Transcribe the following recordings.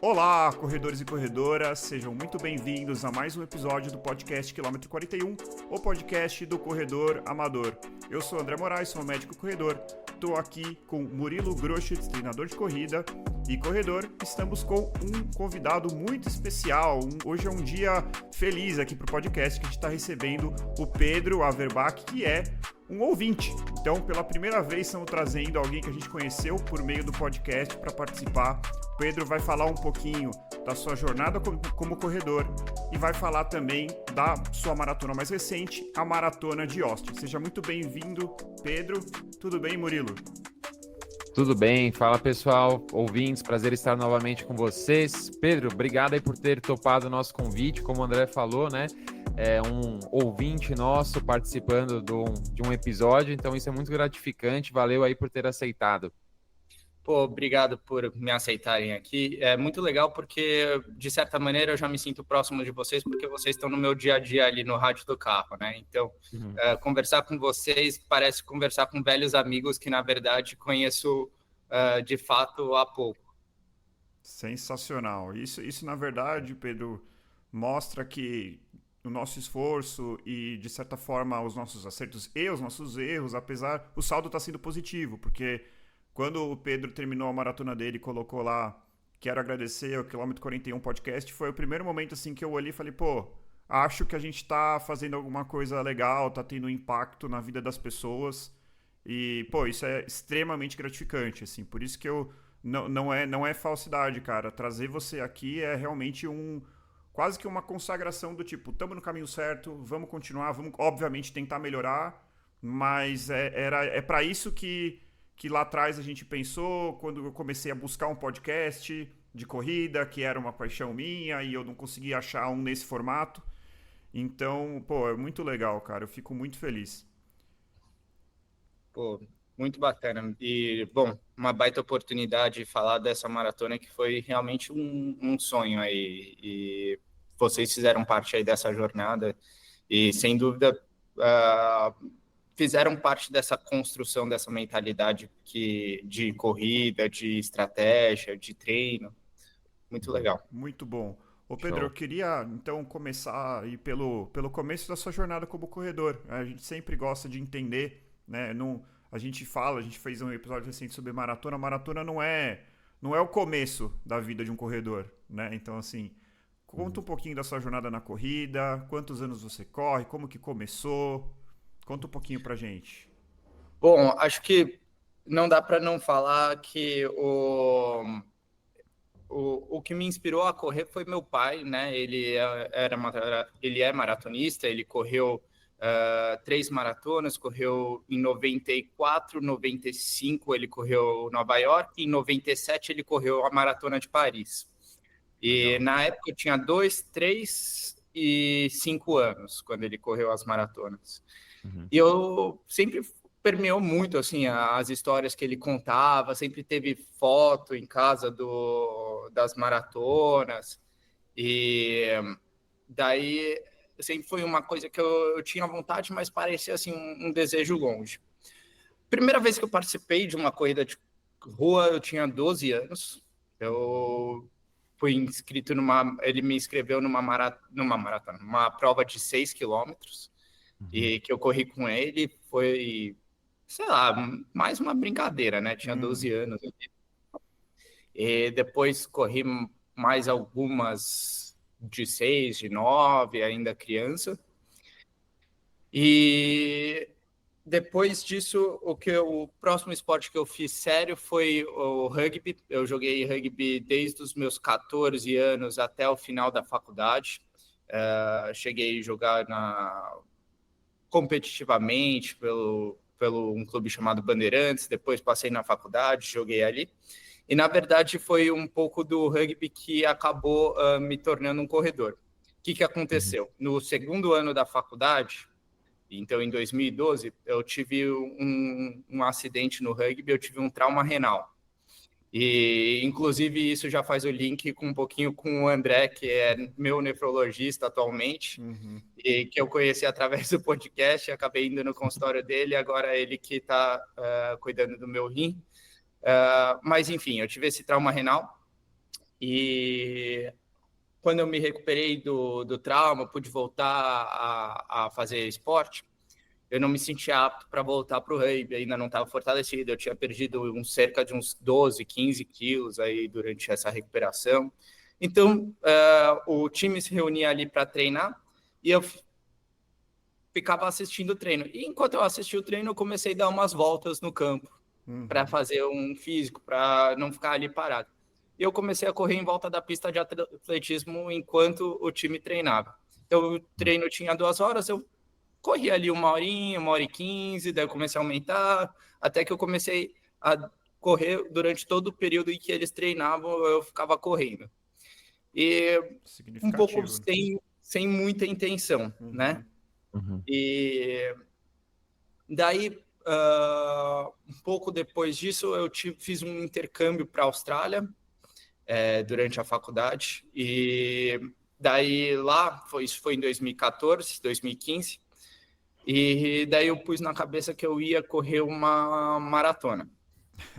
Olá, corredores e corredoras, sejam muito bem-vindos a mais um episódio do podcast Quilômetro 41, o podcast do corredor amador. Eu sou André Moraes, sou médico corredor, estou aqui com Murilo Groschitz, treinador de corrida e corredor. Estamos com um convidado muito especial. Hoje é um dia feliz aqui para o podcast, que a gente está recebendo o Pedro Averbach, que é um ouvinte. Então, pela primeira vez, estamos trazendo alguém que a gente conheceu por meio do podcast para participar. O Pedro vai falar um pouquinho da sua jornada como corredor e vai falar também da sua maratona mais recente, a Maratona de Austin. Seja muito bem-vindo, Pedro. Tudo bem, Murilo? Tudo bem, fala pessoal, ouvintes, prazer estar novamente com vocês. Pedro, obrigado aí por ter topado o nosso convite, como o André falou, né? É um ouvinte nosso participando de um episódio, então isso é muito gratificante, valeu aí por ter aceitado. Pô, obrigado por me aceitarem aqui. É muito legal porque, de certa maneira, eu já me sinto próximo de vocês, porque vocês estão no meu dia a dia ali no rádio do carro, né? Então, conversar com vocês parece conversar com velhos amigos que, na verdade, conheço de fato há pouco. Sensacional. Isso, na verdade, Pedro, mostra que o nosso esforço e, de certa forma, os nossos acertos e os nossos erros, apesar, o saldo está sendo positivo, porque quando o Pedro terminou a maratona dele e colocou lá, quero agradecer ao Quilômetro 41 Podcast, foi o primeiro momento assim que eu olhei e falei, pô, acho que a gente tá fazendo alguma coisa legal, tá tendo impacto na vida das pessoas e, pô, isso é extremamente gratificante, assim, por isso que eu, não é falsidade, cara, trazer você aqui é realmente quase que uma consagração do tipo, estamos no caminho certo, vamos continuar, vamos obviamente tentar melhorar, mas é para isso que lá atrás a gente pensou, quando eu comecei a buscar um podcast de corrida, que era uma paixão minha, e eu não conseguia achar um nesse formato. Então, pô, é muito legal, cara. Eu fico muito feliz. Pô, muito bacana. E, bom, uma baita oportunidade de falar dessa maratona que foi realmente um sonho aí. E vocês fizeram parte aí dessa jornada e, sem dúvida, fizeram parte dessa construção, dessa mentalidade de corrida, de estratégia, de treino. Muito legal. Muito bom. Ô Pedro, Show. eu queria então começar aí pelo começo da sua jornada como corredor. A gente sempre gosta de entender, né? Não, a gente fez um episódio recente sobre maratona. Maratona não é o começo da vida de um corredor, né? Então, assim, conta um pouquinho da sua jornada na corrida, quantos anos você corre, como que começou. Conta um pouquinho pra gente. Bom, acho que não dá para não falar que o que me inspirou a correr foi meu pai, né? Ele é maratonista, ele correu 3 maratonas, correu em 94, 95 ele correu Nova York, e em 97 ele correu a Maratona de Paris. E Legal. na época eu tinha 2, 3 e 5 anos, quando ele correu as maratonas. E eu sempre permeou muito assim as histórias que ele contava, sempre teve foto em casa das maratonas, e daí sempre foi uma coisa que eu tinha vontade, mas parecia assim um desejo longe. Primeira vez que eu participei de uma corrida de rua, eu tinha 12 anos. Eu fui inscrito ele me inscreveu numa maratona, numa prova de 6 quilômetros, e que eu corri com ele. Foi, sei lá, mais uma brincadeira, né? Tinha 12 anos. E depois corri mais algumas de 6, de 9, ainda criança. E depois disso, o próximo esporte que eu fiz sério foi o rugby. Eu joguei rugby desde os meus 14 anos até o final da faculdade. Cheguei a jogar competitivamente pelo um clube chamado Bandeirantes, depois passei na faculdade, joguei ali. E, na verdade, foi um pouco do rugby que acabou me tornando um corredor. O que aconteceu? No segundo ano da faculdade, então, em 2012, eu tive um acidente no rugby, eu tive um trauma renal. E, inclusive, isso já faz o link com um pouquinho com o André, que é meu nefrologista atualmente, e que eu conheci através do podcast, acabei indo no consultório dele, agora é ele que está cuidando do meu rim. Mas, enfim, eu tive esse trauma renal E quando eu me recuperei do trauma, pude voltar a fazer esporte, eu não me sentia apto para voltar para o rugby, ainda não estava fortalecido, eu tinha perdido cerca de uns 12, 15 quilos aí durante essa recuperação. Então, o time se reunia ali para treinar e eu ficava assistindo o treino. E enquanto eu assistia o treino, eu comecei a dar umas voltas no campo para fazer um físico, para não ficar ali parado. E eu comecei a correr em volta da pista de atletismo enquanto o time treinava. Então, o treino tinha 2 horas, eu corri ali 1 horinha, 1h15, daí eu comecei a aumentar, até que eu comecei a correr durante todo o período em que eles treinavam, eu ficava correndo. E um pouco sem muita intenção, né? E daí, um pouco depois disso, eu fiz um intercâmbio para a Austrália durante a faculdade, e daí lá, isso foi em 2014, 2015, e daí eu pus na cabeça que eu ia correr uma maratona.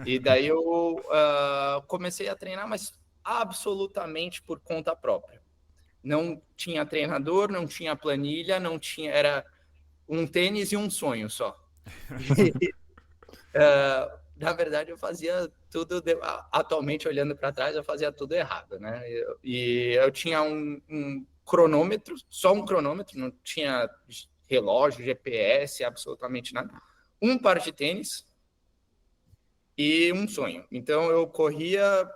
E daí eu comecei a treinar, mas absolutamente por conta própria. Não tinha treinador, não tinha planilha, não tinha, era um tênis e um sonho só. Na verdade, eu fazia tudo, atualmente olhando para trás, eu fazia tudo errado, né? E eu tinha um cronômetro, só um cronômetro, não tinha relógio, GPS, absolutamente nada. Um par de tênis e um sonho. Então, eu corria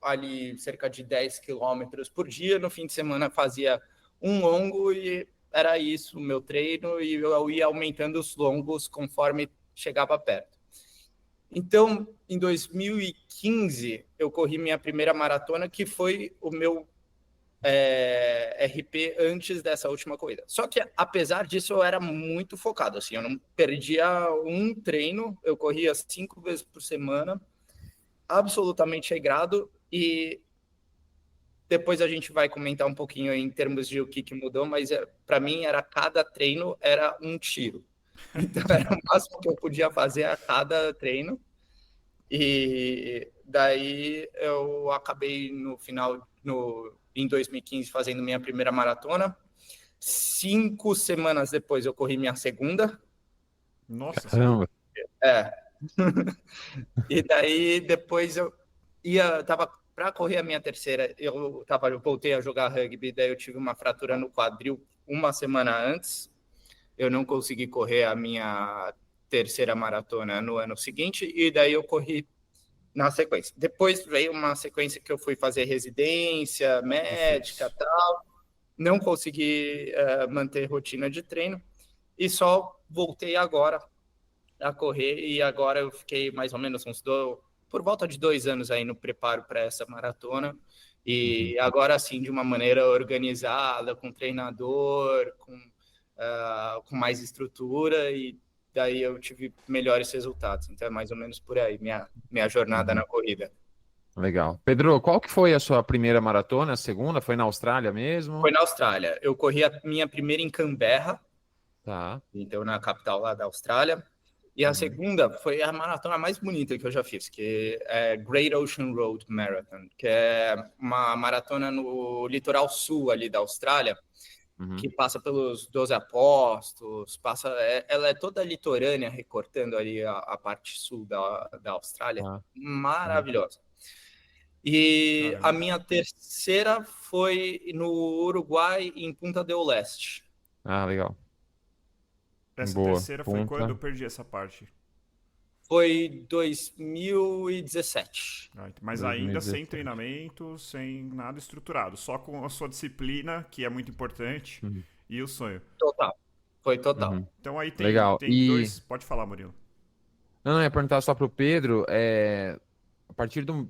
ali cerca de 10 quilômetros por dia. No fim de semana, fazia um longo e era isso o meu treino. E eu ia aumentando os longos conforme chegava perto. Então, em 2015, eu corri minha primeira maratona, que foi o meu RP antes dessa última corrida. Só que, apesar disso, eu era muito focado. Assim, eu não perdia um treino, eu corria 5 vezes por semana, absolutamente regrado. E depois a gente vai comentar um pouquinho em termos de o que mudou, mas para mim, cada treino era um tiro. Então, era o máximo que eu podia fazer a cada treino. E daí eu acabei no final, em 2015, fazendo minha primeira maratona. 5 semanas depois eu corri minha segunda. Nossa Caramba. E daí depois eu tava para correr a minha terceira, eu voltei a jogar rugby, daí eu tive uma fratura no quadril 1 semana antes. Eu não consegui correr a minha terceira maratona no ano seguinte, e daí eu corri na sequência. Depois veio uma sequência que eu fui fazer residência médica e tal. Não consegui manter rotina de treino e só voltei agora a correr. E agora eu fiquei mais ou menos por volta de 2 anos aí no preparo para essa maratona. E agora sim, de uma maneira organizada, com treinador, com mais estrutura, e daí eu tive melhores resultados. Então é mais ou menos por aí minha jornada na corrida. Legal. Pedro, qual que foi a sua primeira maratona? A segunda? Foi na Austrália mesmo? Foi na Austrália. Eu corri a minha primeira em Canberra, Tá. então na capital lá da Austrália. E a segunda foi a maratona mais bonita que eu já fiz, que é Great Ocean Road Marathon, que é uma maratona no litoral sul ali da Austrália, que passa pelos 12 Apóstolos, ela é toda litorânea, recortando ali a parte sul da Austrália. Maravilhosa. E a minha terceira foi no Uruguai, em Punta del Este. Legal. Essa terceira foi quando eu perdi essa parte? Foi 2017. Mas ainda sem treinamento, sem nada estruturado, só com a sua disciplina, que é muito importante, e o sonho. Total. Foi total. Então aí Legal. tem dois... Pode falar, Murilo. Não, ia perguntar só pro Pedro, a partir do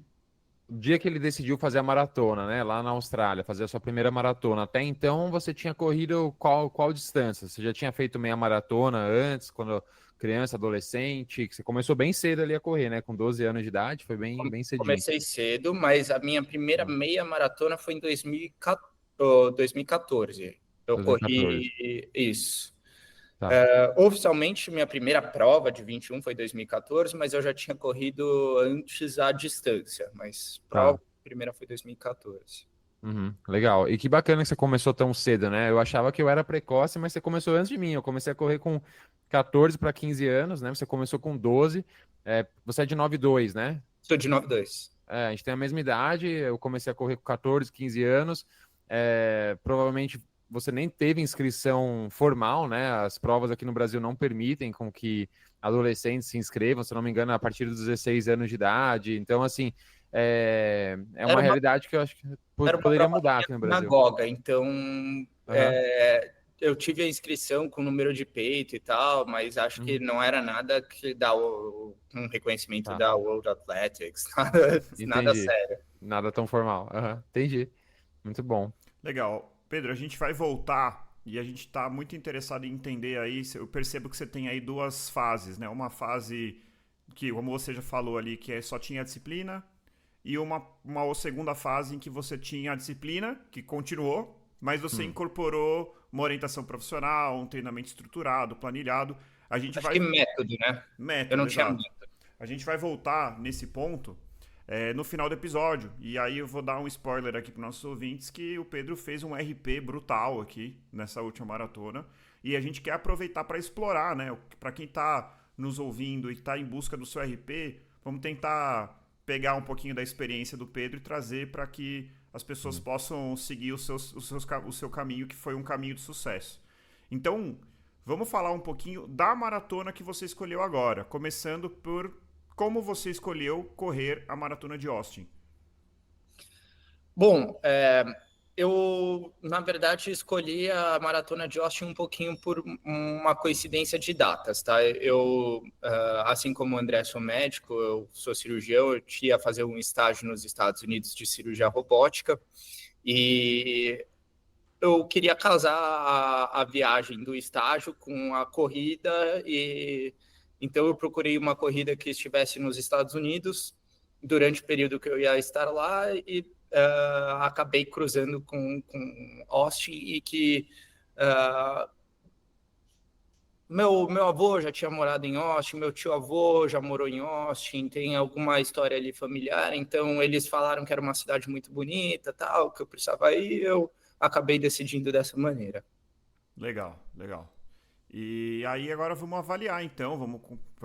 dia que ele decidiu fazer a maratona, né, lá na Austrália, fazer a sua primeira maratona, até então você tinha corrido qual distância? Você já tinha feito meia maratona antes, quando criança, adolescente, que você começou bem cedo ali a correr, né, com 12 anos de idade, foi bem cedinho. Comecei cedo, mas a minha primeira meia maratona foi em 2014. Eu 2014. corri isso. Tá. Oficialmente, minha primeira prova de 21 foi em 2014, mas eu já tinha corrido antes à distância. Mas primeira foi 2014. Legal. E que bacana que você começou tão cedo, né? Eu achava que eu era precoce, mas você começou antes de mim. Eu comecei a correr com 14 para 15 anos, né? Você começou com 12. Você é de 92, né? Sou de 92. A gente tem a mesma idade. Eu comecei a correr com 14, 15 anos. Provavelmente você nem teve inscrição formal, né? As provas aqui no Brasil não permitem com que adolescentes se inscrevam, se não me engano, a partir dos 16 anos de idade. Então, assim, uma realidade que eu acho que poderia mudar aqui no Brasil. Sinagoga, então eu tive a inscrição com número de peito e tal, mas acho que não era nada que dá um reconhecimento da World Athletics, nada sério. Nada tão formal. Entendi. Muito bom. Legal. Pedro, a gente vai voltar e a gente está muito interessado em entender aí, eu percebo que você tem aí duas fases, né? Uma fase que, como você já falou ali, que só tinha a disciplina, e uma segunda fase em que você tinha a disciplina, que continuou, mas você incorporou uma orientação profissional, um treinamento estruturado, planilhado. Acho que método, né? Método, eu não tinha exato. método. A gente vai voltar nesse ponto no final do episódio. E aí eu vou dar um spoiler aqui para nossos ouvintes que o Pedro fez um RP brutal aqui nessa última maratona. E a gente quer aproveitar para explorar, né? Para quem está nos ouvindo e está em busca do seu RP, vamos tentar pegar um pouquinho da experiência do Pedro e trazer para que as pessoas possam seguir o seu caminho, que foi um caminho de sucesso. Então, vamos falar um pouquinho da maratona que você escolheu agora, começando por como você escolheu correr a maratona de Austin. Bom, eu, na verdade, escolhi a maratona de Austin um pouquinho por uma coincidência de datas, tá? Eu, assim como o André, sou médico, eu sou cirurgião, eu ia fazer um estágio nos Estados Unidos de cirurgia robótica e eu queria casar a viagem do estágio com a corrida e então eu procurei uma corrida que estivesse nos Estados Unidos durante o período que eu ia estar lá e acabei cruzando com Austin e que meu avô já tinha morado em Austin, meu tio-avô já morou em Austin, tem alguma história ali familiar, então eles falaram que era uma cidade muito bonita, tal, que eu precisava ir, eu acabei decidindo dessa maneira. Legal, legal. E aí agora vamos avaliar então, vamos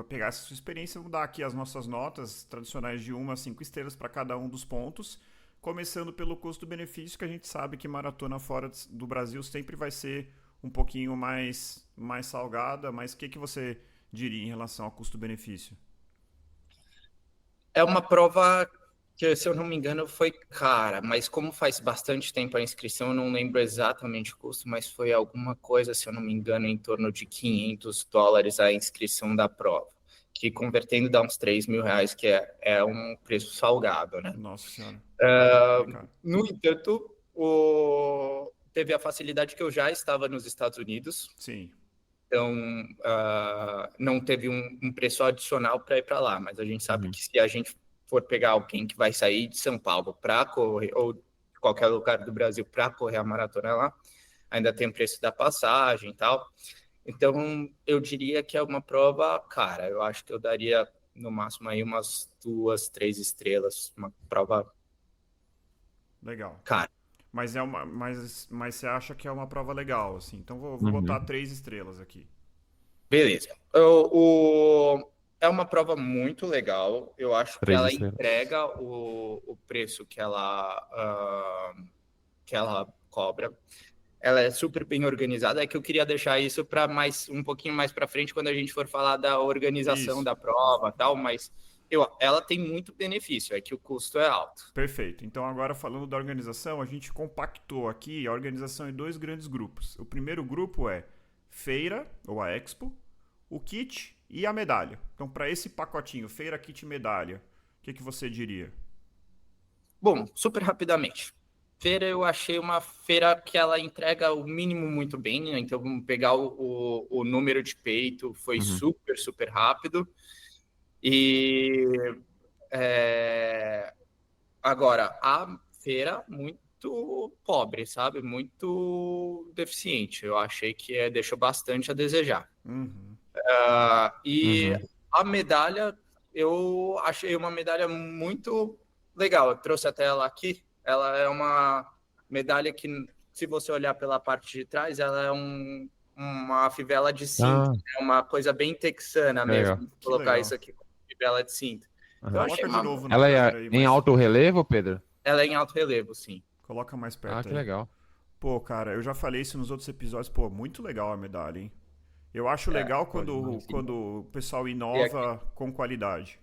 pegar essa sua experiência, vamos dar aqui as nossas notas tradicionais de 1 a 5 estrelas para cada um dos pontos, começando pelo custo-benefício, que a gente sabe que maratona fora do Brasil sempre vai ser um pouquinho mais salgada, mas o que você diria em relação ao custo-benefício? É uma prova que, se eu não me engano, foi cara, mas como faz bastante tempo a inscrição, eu não lembro exatamente o custo, mas foi alguma coisa, se eu não me engano, em torno de $500 a inscrição da prova, que convertendo dá uns R$3.000, que é um preço salgado, né? Nossa Senhora. No entanto, teve a facilidade que eu já estava nos Estados Unidos. Sim. Então, não teve um preço adicional para ir para lá, mas a gente sabe que se a gente for pegar alguém que vai sair de São Paulo para correr, ou de qualquer lugar do Brasil para correr a maratona lá, ainda tem o preço da passagem e tal. Então, eu diria que é uma prova cara. Eu acho que eu daria, no máximo, aí umas 2, 3 estrelas. Uma prova legal. Cara. Mas você acha que é uma prova legal, assim. Então vou botar 3 estrelas aqui. Beleza. É uma prova muito legal. Eu acho que ela entrega o preço que ela cobra. Ela é super bem organizada. É que eu queria deixar isso para um pouquinho mais para frente, quando a gente for falar da organização da prova e tal, mas ela tem muito benefício, é que o custo é alto. Perfeito. Então, agora falando da organização, a gente compactou aqui a organização em 2 grandes grupos. O primeiro grupo é feira, ou a Expo, o kit e a medalha. Então, para esse pacotinho, feira, kit e medalha, o que você diria? Bom, super rapidamente. Feira, eu achei uma feira que ela entrega o mínimo muito bem, né? Então, vamos pegar o número de peito, foi super, super rápido. E agora, a feira muito pobre, sabe? Muito deficiente. Eu achei que deixou bastante a desejar. A medalha, eu achei uma medalha muito legal, eu trouxe até ela aqui. Ela é uma medalha que, se você olhar pela parte de trás, ela é uma fivela de cinta. É uma coisa bem texana mesmo, Legal. colocar legal. isso aqui como fivela de cinta. Então, eu achei Coloca de novo na Ela câmera é aí, em mas alto relevo, Pedro? ela é em alto relevo, sim. coloca mais perto Que aí. legal. Pô, cara, eu já falei isso nos outros episódios. Pô, muito legal a medalha, hein? Eu acho legal demais. quando o pessoal inova com qualidade.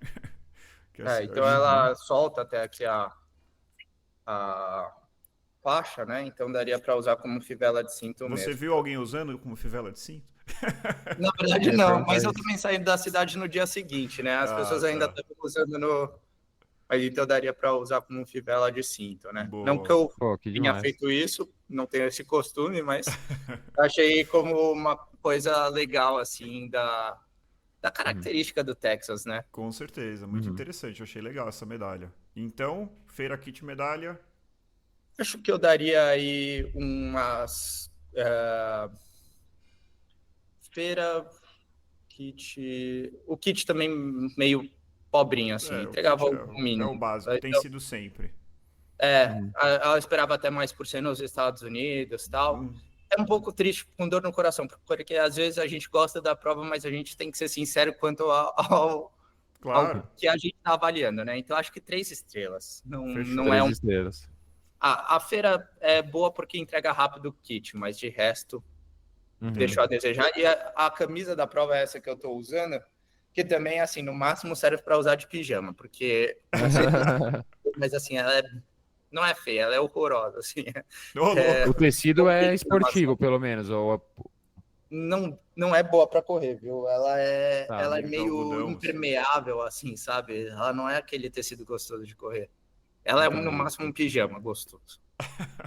Que Então ela solta até aqui a faixa, né? Então daria para usar como fivela de cinto Você mesmo. viu alguém usando como fivela de cinto? Na verdade, Eu ia não, perguntar mas eu isso. também saí da cidade no dia seguinte, né? As Ah, pessoas ainda tá. estão usando no. Mas então daria para usar como fivela de cinto, né? Não que Boa. eu Pô, que tenha demais. feito isso, não tenho esse costume, mas achei como uma coisa legal, assim, da Uhum. característica do Texas, né? Com certeza, muito Uhum. interessante. Eu achei legal essa medalha. Então, Feira Kit Medalha. Acho que eu daria aí umas. Feira, kit. O kit também meio pobrinho, assim. O Entregava kit o é o mínimo. básico, tem Então, sido sempre. Uhum. ela esperava até mais por ser nos Estados Unidos e tal. Hum, É um pouco triste, com dor no coração, porque às vezes a gente gosta da prova, mas a gente tem que ser sincero quanto ao claro, que a gente está avaliando, né? Então, acho que 3 estrelas. Não fechou. é 3 estrelas. a feira é boa porque entrega rápido o kit, mas de resto Uhum. deixou a desejar. E a camisa da prova é essa que eu estou usando, que também, assim, no máximo serve para usar de pijama, porque não sei, mas assim, não é feia, ela é horrorosa, assim. Ô, O louco. tecido é esportivo, pelo menos. Não é boa para correr, viu? Tá. Ela é Muito meio algodão, assim. impermeável, assim, sabe? Ela não é aquele tecido gostoso de correr. Ela é, no Entendi. máximo, um pijama gostoso.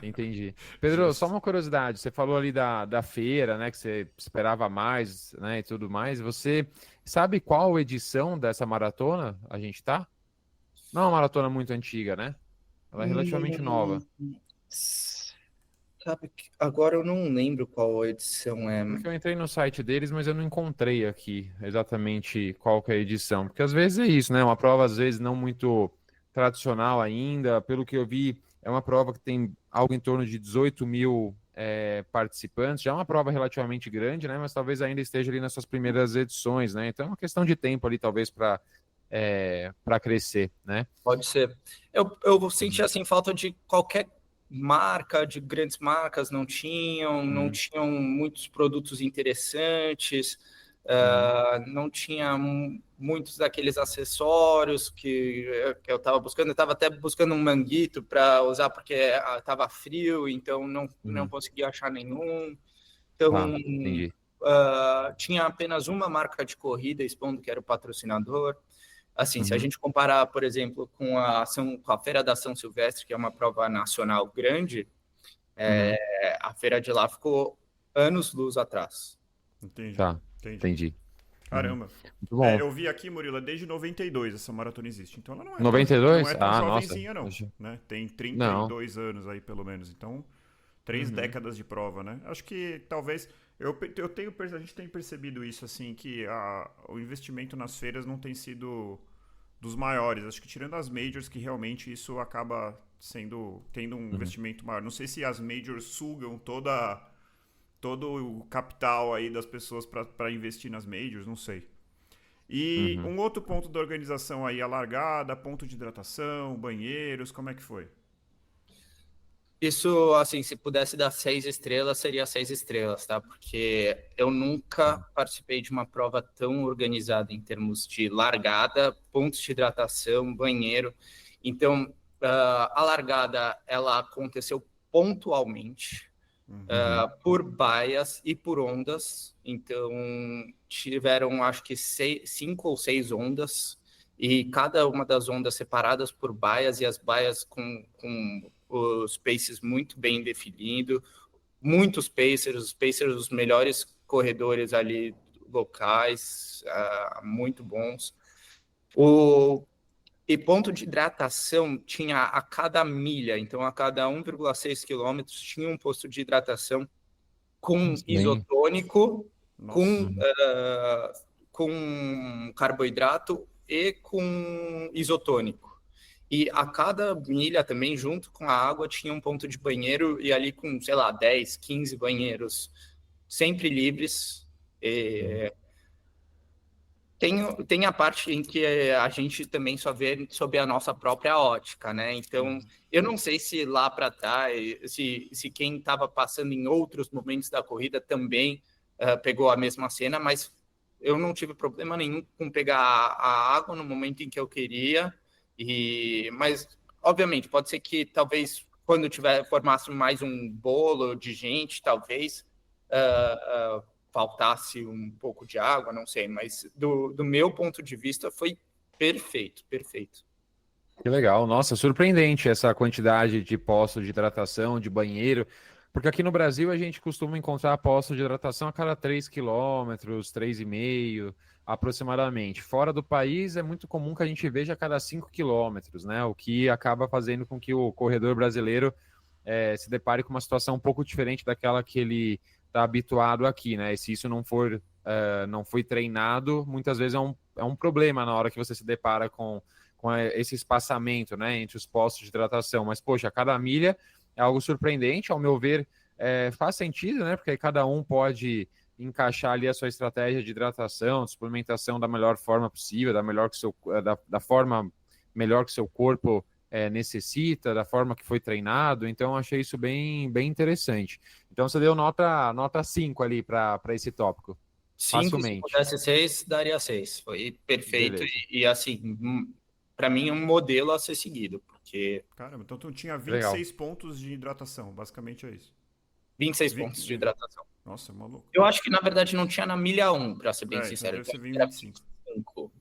Entendi. Pedro, só Justo. uma curiosidade. Você falou ali da feira, né? Que você esperava mais, né? E tudo mais. Você sabe qual edição dessa maratona a gente tá? Não é uma maratona muito antiga, né? Ela é relativamente nova. Hum, sabe que agora eu não lembro qual edição é. Porque eu entrei no site deles, mas eu não encontrei aqui exatamente qual que é a edição. Porque às vezes é isso, né? Uma prova, às vezes, não muito tradicional ainda. Pelo que eu vi, é uma prova que tem algo em torno de 18 mil participantes. Já é uma prova relativamente grande, né? Mas talvez ainda esteja ali nas suas primeiras edições, né? Então é uma questão de tempo ali, talvez, para crescer, né? Pode ser. Eu senti Uhum. assim falta de qualquer marca, de grandes marcas não Uhum. tinham muitos produtos interessantes, Uhum. não tinha muitos daqueles acessórios que eu estava buscando. Eu estava até buscando um manguito para usar porque estava frio, então não Uhum. consegui achar nenhum. Então, Tá, entendi. tinha apenas uma marca de corrida expondo que era o patrocinador. Assim, se a Uhum. gente comparar, por exemplo, com a Feira da São Silvestre, que é uma prova nacional grande, Uhum. a feira de lá ficou anos-luz atrás. Entendi, Tá, entendi. entendi. Uhum. Caramba. Muito bom. Eu vi aqui, Murilo, desde 92 essa maratona existe. Então ela não 92? é tão Ah, nossa. jovenzinha, não. Né? Tem Não. 32 anos aí, pelo menos. Então, 3 Uhum. décadas de prova, né? Acho que talvez. A gente tem percebido isso, assim, que o investimento nas feiras não tem sido dos maiores. Acho que tirando as majors, que realmente isso acaba tendo um Uhum. investimento maior. Não sei se as majors sugam todo o capital aí das pessoas para investir nas majors, não sei. E Uhum. um outro ponto da organização aí, a largada, ponto de hidratação, banheiros, como é que foi? Isso, assim, se pudesse dar 6 estrelas, seria 6 estrelas, tá? Porque eu nunca participei de uma prova tão organizada em termos de largada, pontos de hidratação, banheiro. Então, a largada, ela aconteceu pontualmente, Uhum. por baias e por ondas. Então, tiveram, acho que 5 ou 6 ondas, e cada uma das ondas separadas por baias, e as baias com os pacers muito bem definidos, muitos pacers, os pacers, os melhores corredores ali locais, muito bons. E ponto de hidratação tinha a cada milha, então a cada 1,6 quilômetros tinha um posto de hidratação com Isso bem. isotônico, com, Nossa, Uhum. com carboidrato e com isotônico. E a cada milha também, junto com a água, tinha um ponto de banheiro e ali com, sei lá, 10, 15 banheiros sempre livres. Tem a parte em que a gente também só vê sob a nossa própria ótica, né? Então, eu não sei se lá para trás, se quem estava passando em outros momentos da corrida também pegou a mesma cena, mas eu não tive problema nenhum com pegar a água no momento em que eu queria. Mas, obviamente, pode ser que talvez quando formasse mais um bolo de gente, talvez faltasse um pouco de água, não sei, mas do meu ponto de vista foi perfeito, perfeito. Que legal, nossa, surpreendente essa quantidade de postos de hidratação, de banheiro, porque aqui no Brasil a gente costuma encontrar postos de hidratação a cada 3 quilômetros, 3,5 aproximadamente. Fora do país é muito comum que a gente veja a cada 5 quilômetros, né? O que acaba fazendo com que o corredor brasileiro se depare com uma situação um pouco diferente daquela que ele está habituado aqui, né? E se isso não foi treinado, muitas vezes é um problema na hora que você se depara com esse espaçamento, né, entre os postos de hidratação. Mas, poxa, cada milha é algo surpreendente, ao meu ver, faz sentido, né, porque cada um pode encaixar ali a sua estratégia de hidratação, de suplementação da melhor forma possível, da forma melhor que o seu corpo necessita, da forma que foi treinado. Então, achei isso bem, bem interessante. Então, você deu nota 5 ali para esse tópico. 5, facilmente. se pudesse 6, daria 6. Foi perfeito e assim, para mim é um modelo a ser seguido, porque... Caramba, então tu tinha 26 pontos de hidratação, basicamente é isso. 26 pontos de hidratação. Nossa, maluco. Eu acho que, na verdade, não tinha na milha 1, para ser bem sincero. Então deve ser 25.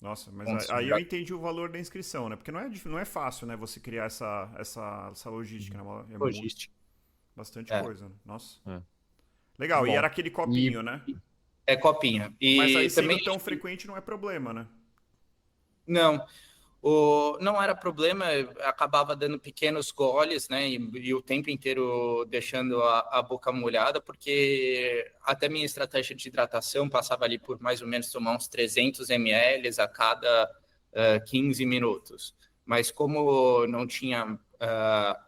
Nossa, mas aí eu entendi o valor da inscrição, né? Porque não é fácil, né, você criar essa logística, né? Logística. Bastante coisa, né? Nossa. Bom, Legal, e era aquele copinho, né? É copinho. Mas aí também sendo tão frequente não é problema, né? Não. Não era problema, acabava dando pequenos goles, né? E o tempo inteiro deixando a boca molhada, porque até minha estratégia de hidratação passava ali por mais ou menos tomar uns 300 ml a cada 15 minutos. Mas como não tinha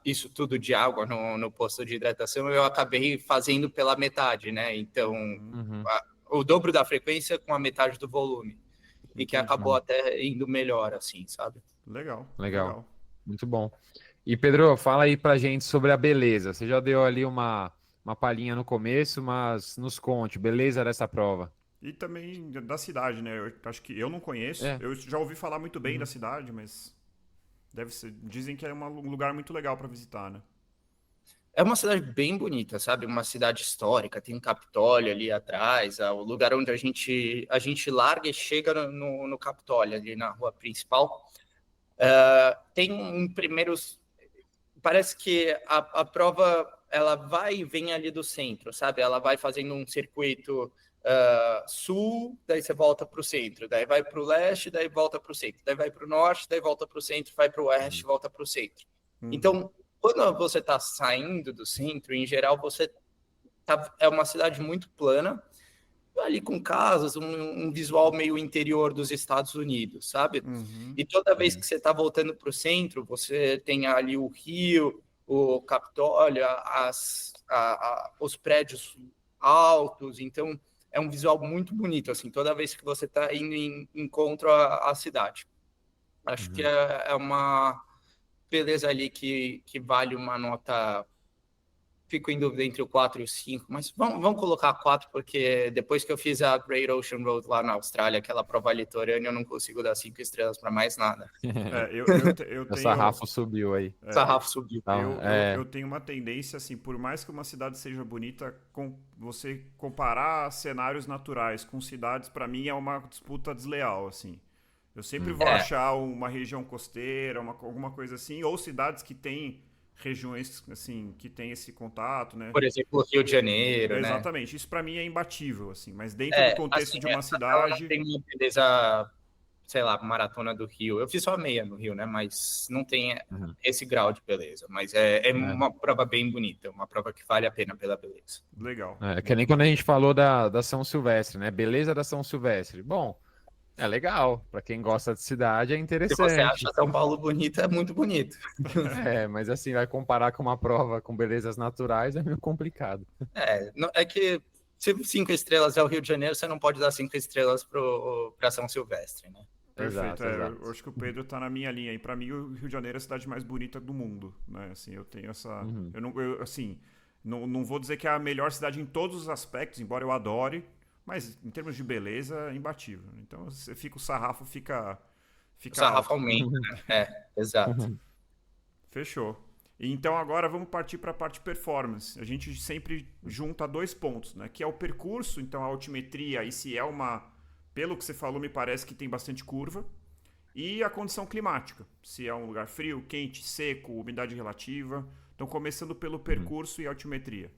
isso tudo de água no posto de hidratação, eu acabei fazendo pela metade, né? Então, o dobro da frequência com a metade do volume. E que acabou até indo melhor, assim, sabe? Legal. Muito bom. E, Pedro, fala aí pra gente sobre a beleza. Você já deu ali uma palhinha no começo, mas nos conte, beleza dessa prova. E também da cidade, né? Eu acho que eu não conheço. Eu já ouvi falar muito bem da cidade, mas deve ser. Dizem que é um lugar muito legal para visitar, né? É uma cidade bem bonita, sabe? Uma cidade histórica, tem um Capitólio ali atrás, o lugar onde a gente larga e chega no Capitólio, ali na rua principal. Tem primeiros... Parece que a prova, ela vai e vem ali do centro, sabe? Ela vai fazendo um circuito sul, daí você volta para o centro, daí vai para o leste, daí volta para o centro, daí vai para o norte, daí volta para o centro, vai para o oeste, volta para o centro. Então, quando você está saindo do centro, em geral, é uma cidade muito plana, ali com casas, um visual meio interior dos Estados Unidos, sabe? E toda vez que você está voltando para o centro, você tem ali o rio, o Capitólio, os prédios altos, então é um visual muito bonito, assim, toda vez que você está indo em encontro à cidade. Acho que é uma beleza ali que vale uma nota... Fico em dúvida entre o 4 e o 5, mas vamos colocar 4, porque depois que eu fiz a Great Ocean Road lá na Austrália, aquela prova litorânea, eu não consigo dar 5 estrelas para mais nada. Eu tenho... O sarrafo subiu aí. O sarrafo subiu. Eu tenho uma tendência, assim, por mais que uma cidade seja bonita, você comparar cenários naturais com cidades, para mim, é uma disputa desleal, assim. Eu sempre vou achar uma região costeira, alguma coisa assim, ou cidades que têm regiões, assim, que tem esse contato, né? Por exemplo, Rio de Janeiro, Exatamente. né? Isso para mim é imbatível, assim. Mas dentro do contexto assim, de uma cidade... Não tem uma beleza, sei lá, maratona do Rio. Eu fiz só meia no Rio, né? Mas não tem esse grau de beleza. Mas é uma prova bem bonita, uma prova que vale a pena pela beleza. Legal. Que nem quando a gente falou da São Silvestre, né? Beleza da São Silvestre. Bom, É legal, para quem gosta de cidade é Se você interessante. acha São Paulo bonito, é muito bonito. É, mas assim, vai comparar com uma prova com belezas naturais é meio complicado. É que se 5 estrelas é o Rio de Janeiro, você não pode dar 5 estrelas para São Silvestre, né? Perfeito, Exato, eu exato. acho que o Pedro tá na minha linha. E para mim, o Rio de Janeiro é a cidade mais bonita do mundo, né? Assim, eu tenho essa... Uhum. Eu não, assim, não vou dizer que é a melhor cidade em todos os aspectos, embora eu adore, mas em termos de beleza, é imbatível. Então, você fica, o sarrafo O fica sarrafo alto. aumenta, né? Exato. Fechou. E então agora vamos partir para a parte performance. A gente sempre junta 2 pontos, né? Que é o percurso, então a altimetria, e se é uma... Pelo que você falou, me parece que tem bastante curva. E a condição climática, se é um lugar frio, quente, seco, umidade relativa. Então, começando pelo Uhum. percurso e altimetria.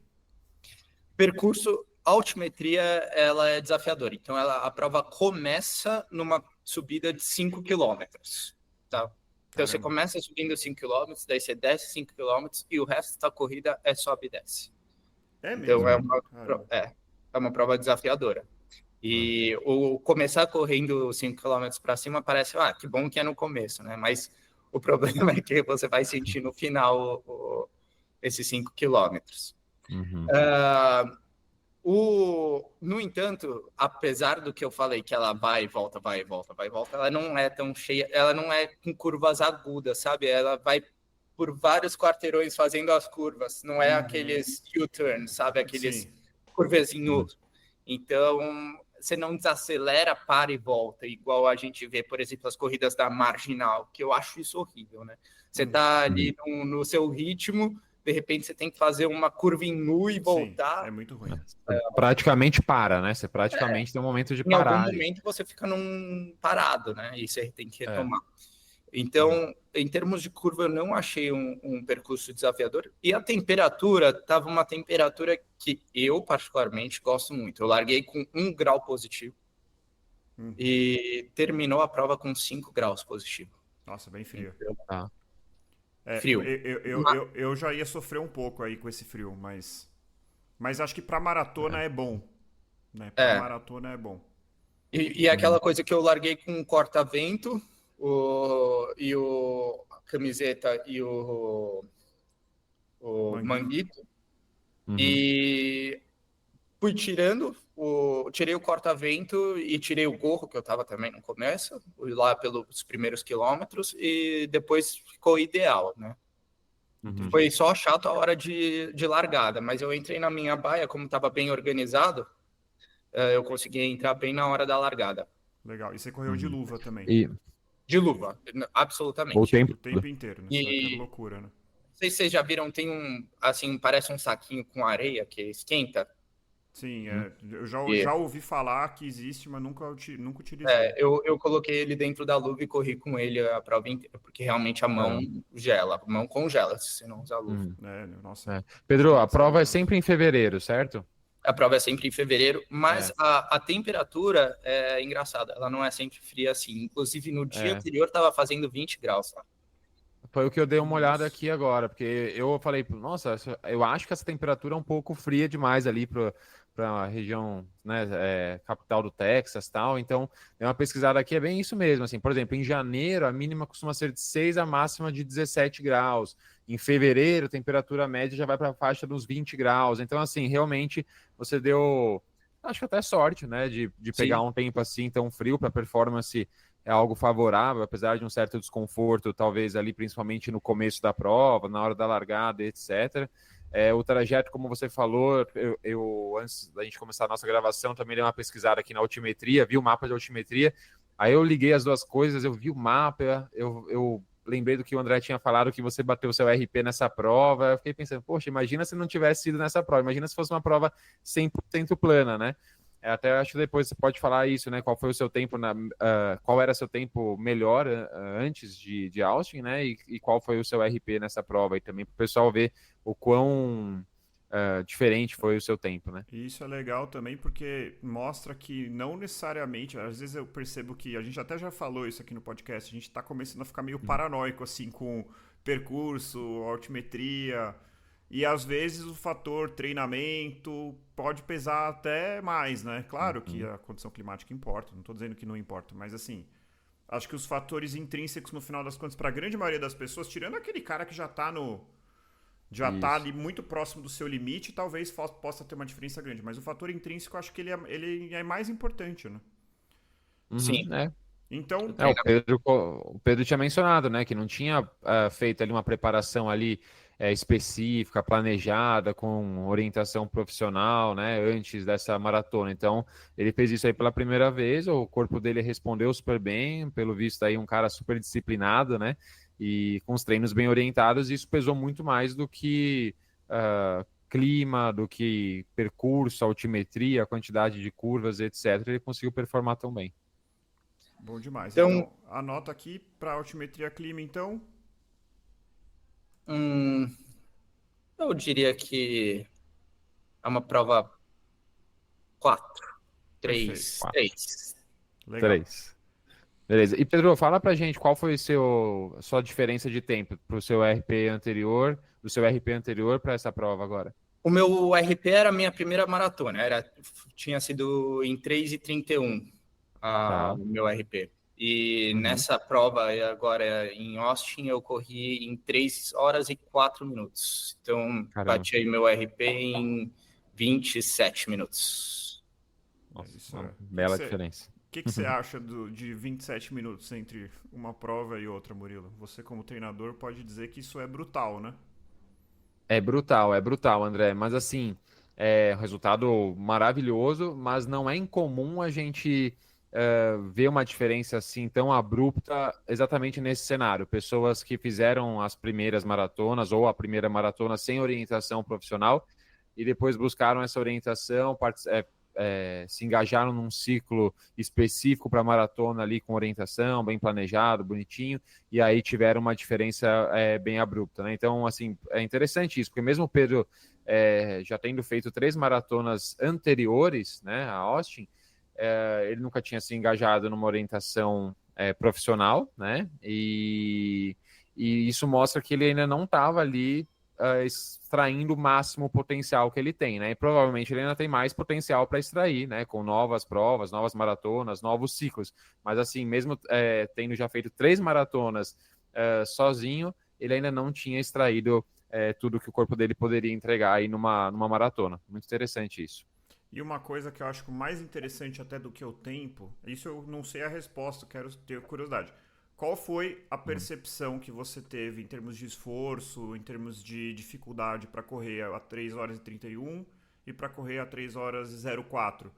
Percurso, altimetria, ela é desafiadora. Então, a prova começa numa subida de 5 quilômetros, tá? Então, você Caramba. começa subindo 5 quilômetros, daí você desce 5 quilômetros e o resto da corrida é sobe e desce. É Então, mesmo? Caramba. é uma prova desafiadora. E o começar correndo 5 quilômetros para cima parece, que bom que é no começo, né? Mas o problema é que você vai sentir no final esses 5 quilômetros. Uhum. No entanto, apesar do que eu falei, que ela vai e volta, vai e volta, vai e volta, ela não é tão cheia, ela não é com curvas agudas, sabe? Ela vai por vários quarteirões fazendo as curvas, não é aqueles U-turns, sabe? Aqueles Sim. curvezinhos. Então, você não desacelera, para e volta, igual a gente vê, por exemplo, as corridas da Marginal, que eu acho isso horrível, né? Você tá ali no seu ritmo, de repente você tem que fazer uma curva em U e Sim, voltar. é muito ruim. Praticamente para, né? Você praticamente tem um momento de Em algum parar ali. momento você fica parado, né? E você tem que É. retomar. Então, em termos de curva, eu não achei um percurso desafiador. E a temperatura, estava uma temperatura que eu, particularmente, gosto muito. Eu larguei com 1 grau positivo e terminou a prova com 5 graus positivo. Nossa, bem frio. Então, Tá. frio. Eu já ia sofrer um pouco aí com esse frio, mas acho que pra maratona é bom, né? Pra É. maratona é bom. E aquela coisa que eu larguei com um corta-vento a camiseta e o manguito. Uhum. E fui tirei o corta-vento e tirei o gorro, que eu estava também no começo, fui lá pelos primeiros quilômetros e depois ficou ideal, né? Uhum. Foi só chato a hora de largada, mas eu entrei na minha baia, como estava bem organizado, eu consegui entrar bem na hora da largada. Legal. E você correu de luva também. E De luva, o absolutamente. tempo O tempo inteiro, né? Aquela E loucura, né? não sei se vocês já viram, tem assim, parece um saquinho com areia que esquenta. Sim, Uhum. eu E, já ouvi falar que existe, mas nunca utilizei. eu coloquei ele dentro da luva e corri com ele a prova inteira, porque realmente a mão gela, a mão congela se você não usar luva. Uhum. Nossa, É. Pedro, a experiência prova é horrorosa. sempre em fevereiro, certo? A prova é sempre em fevereiro, mas a temperatura é engraçada, ela não é sempre fria assim. Inclusive, no dia É. anterior estava fazendo 20 graus lá. Foi o que eu dei uma olhada Nossa. aqui agora, porque eu falei, nossa, eu acho que essa temperatura é um pouco fria demais ali para a região, né, capital do Texas, tal. Então, dei uma pesquisada aqui, é bem isso mesmo. Assim, por exemplo, em janeiro a mínima costuma ser de 6, a máxima de 17 graus. Em fevereiro, a temperatura média já vai para a faixa dos 20 graus. Então, assim, realmente você deu, acho que até sorte, né, de pegar Sim. um tempo assim tão frio para performance. É algo favorável, apesar de um certo desconforto, talvez ali, principalmente no começo da prova, na hora da largada, etc. O trajeto, como você falou, eu antes da gente começar a nossa gravação, também dei uma pesquisada aqui na altimetria, vi o mapa de altimetria, aí eu liguei as duas coisas, eu vi o mapa, eu lembrei do que o André tinha falado, que você bateu o seu RP nessa prova, eu fiquei pensando, poxa, imagina se não tivesse ido nessa prova, imagina se fosse uma prova 100% plana, né? Até acho que depois você pode falar isso, né? Qual foi o seu tempo, qual era seu tempo melhor antes de Austin, né? E qual foi o seu RP nessa prova, e também para o pessoal ver o quão diferente foi o seu tempo, né? E isso é legal também porque mostra que não necessariamente, às vezes eu percebo que a gente até já falou isso aqui no podcast, a gente está começando a ficar meio paranoico assim com percurso, altimetria. E às vezes o fator treinamento pode pesar até mais, né? Claro que a condição climática importa, não estou dizendo que não importa, mas assim, acho que os fatores intrínsecos, no final das contas, para a grande maioria das pessoas, tirando aquele cara que já tá Isso. ali muito próximo do seu limite, talvez possa ter uma diferença grande. Mas o fator intrínseco, eu acho que ele é mais importante, né? Uhum, Sim, o Então, o Pedro tinha mencionado, né, que não tinha feito ali uma preparação ali específica, planejada, com orientação profissional, né, antes dessa maratona. Então, ele fez isso aí pela primeira vez, o corpo dele respondeu super bem, pelo visto aí um cara super disciplinado, né, e com os treinos bem orientados, isso pesou muito mais do que clima, do que percurso, altimetria, quantidade de curvas, etc. Ele conseguiu performar tão bem. bom demais. então, Então, anota aqui para altimetria clima, então. hum, eu diria que é uma prova 4, Perfeito. 3, 3. Legal. 3. Beleza. E Pedro, fala pra gente qual foi sua diferença de tempo pro seu RP anterior, do seu RP anterior para essa prova agora. O meu RP era a minha primeira maratona, tinha sido em 3:31 Tá. o meu RP. E Uhum. nessa prova, agora em Austin, eu corri em 3 horas e 4 minutos. Então, Caramba. bati aí meu RP em 27 minutos. Nossa, Isso uma é. bela diferença. O que você acha de 27 minutos entre uma prova e outra, Murilo? Você, como treinador, pode dizer que isso é brutal, né? É brutal, André. Mas assim, um resultado maravilhoso, mas não é incomum a gente ver uma diferença assim tão abrupta exatamente nesse cenário. Pessoas que fizeram as primeiras maratonas ou a primeira maratona sem orientação profissional e depois buscaram essa orientação, se engajaram num ciclo específico para maratona ali com orientação, bem planejado, bonitinho, e aí tiveram uma diferença bem abrupta, né? Então, assim, é interessante isso, porque mesmo o Pedro já tendo feito 3 maratonas anteriores, né, a Austin, ele nunca tinha se engajado numa orientação profissional, né? E isso mostra que ele ainda não estava ali extraindo o máximo potencial que ele tem, né? E provavelmente ele ainda tem mais potencial para extrair, né? Com novas provas, novas maratonas, novos ciclos. Mas assim, mesmo tendo já feito 3 maratonas sozinho, ele ainda não tinha extraído tudo que o corpo dele poderia entregar aí numa maratona. Muito interessante isso. E uma coisa que eu acho mais interessante até do que o tempo, isso eu não sei a resposta, quero ter curiosidade. Qual foi a percepção que você teve em termos de esforço, em termos de dificuldade para correr a 3 horas e 31 e para correr a 3 horas e 04?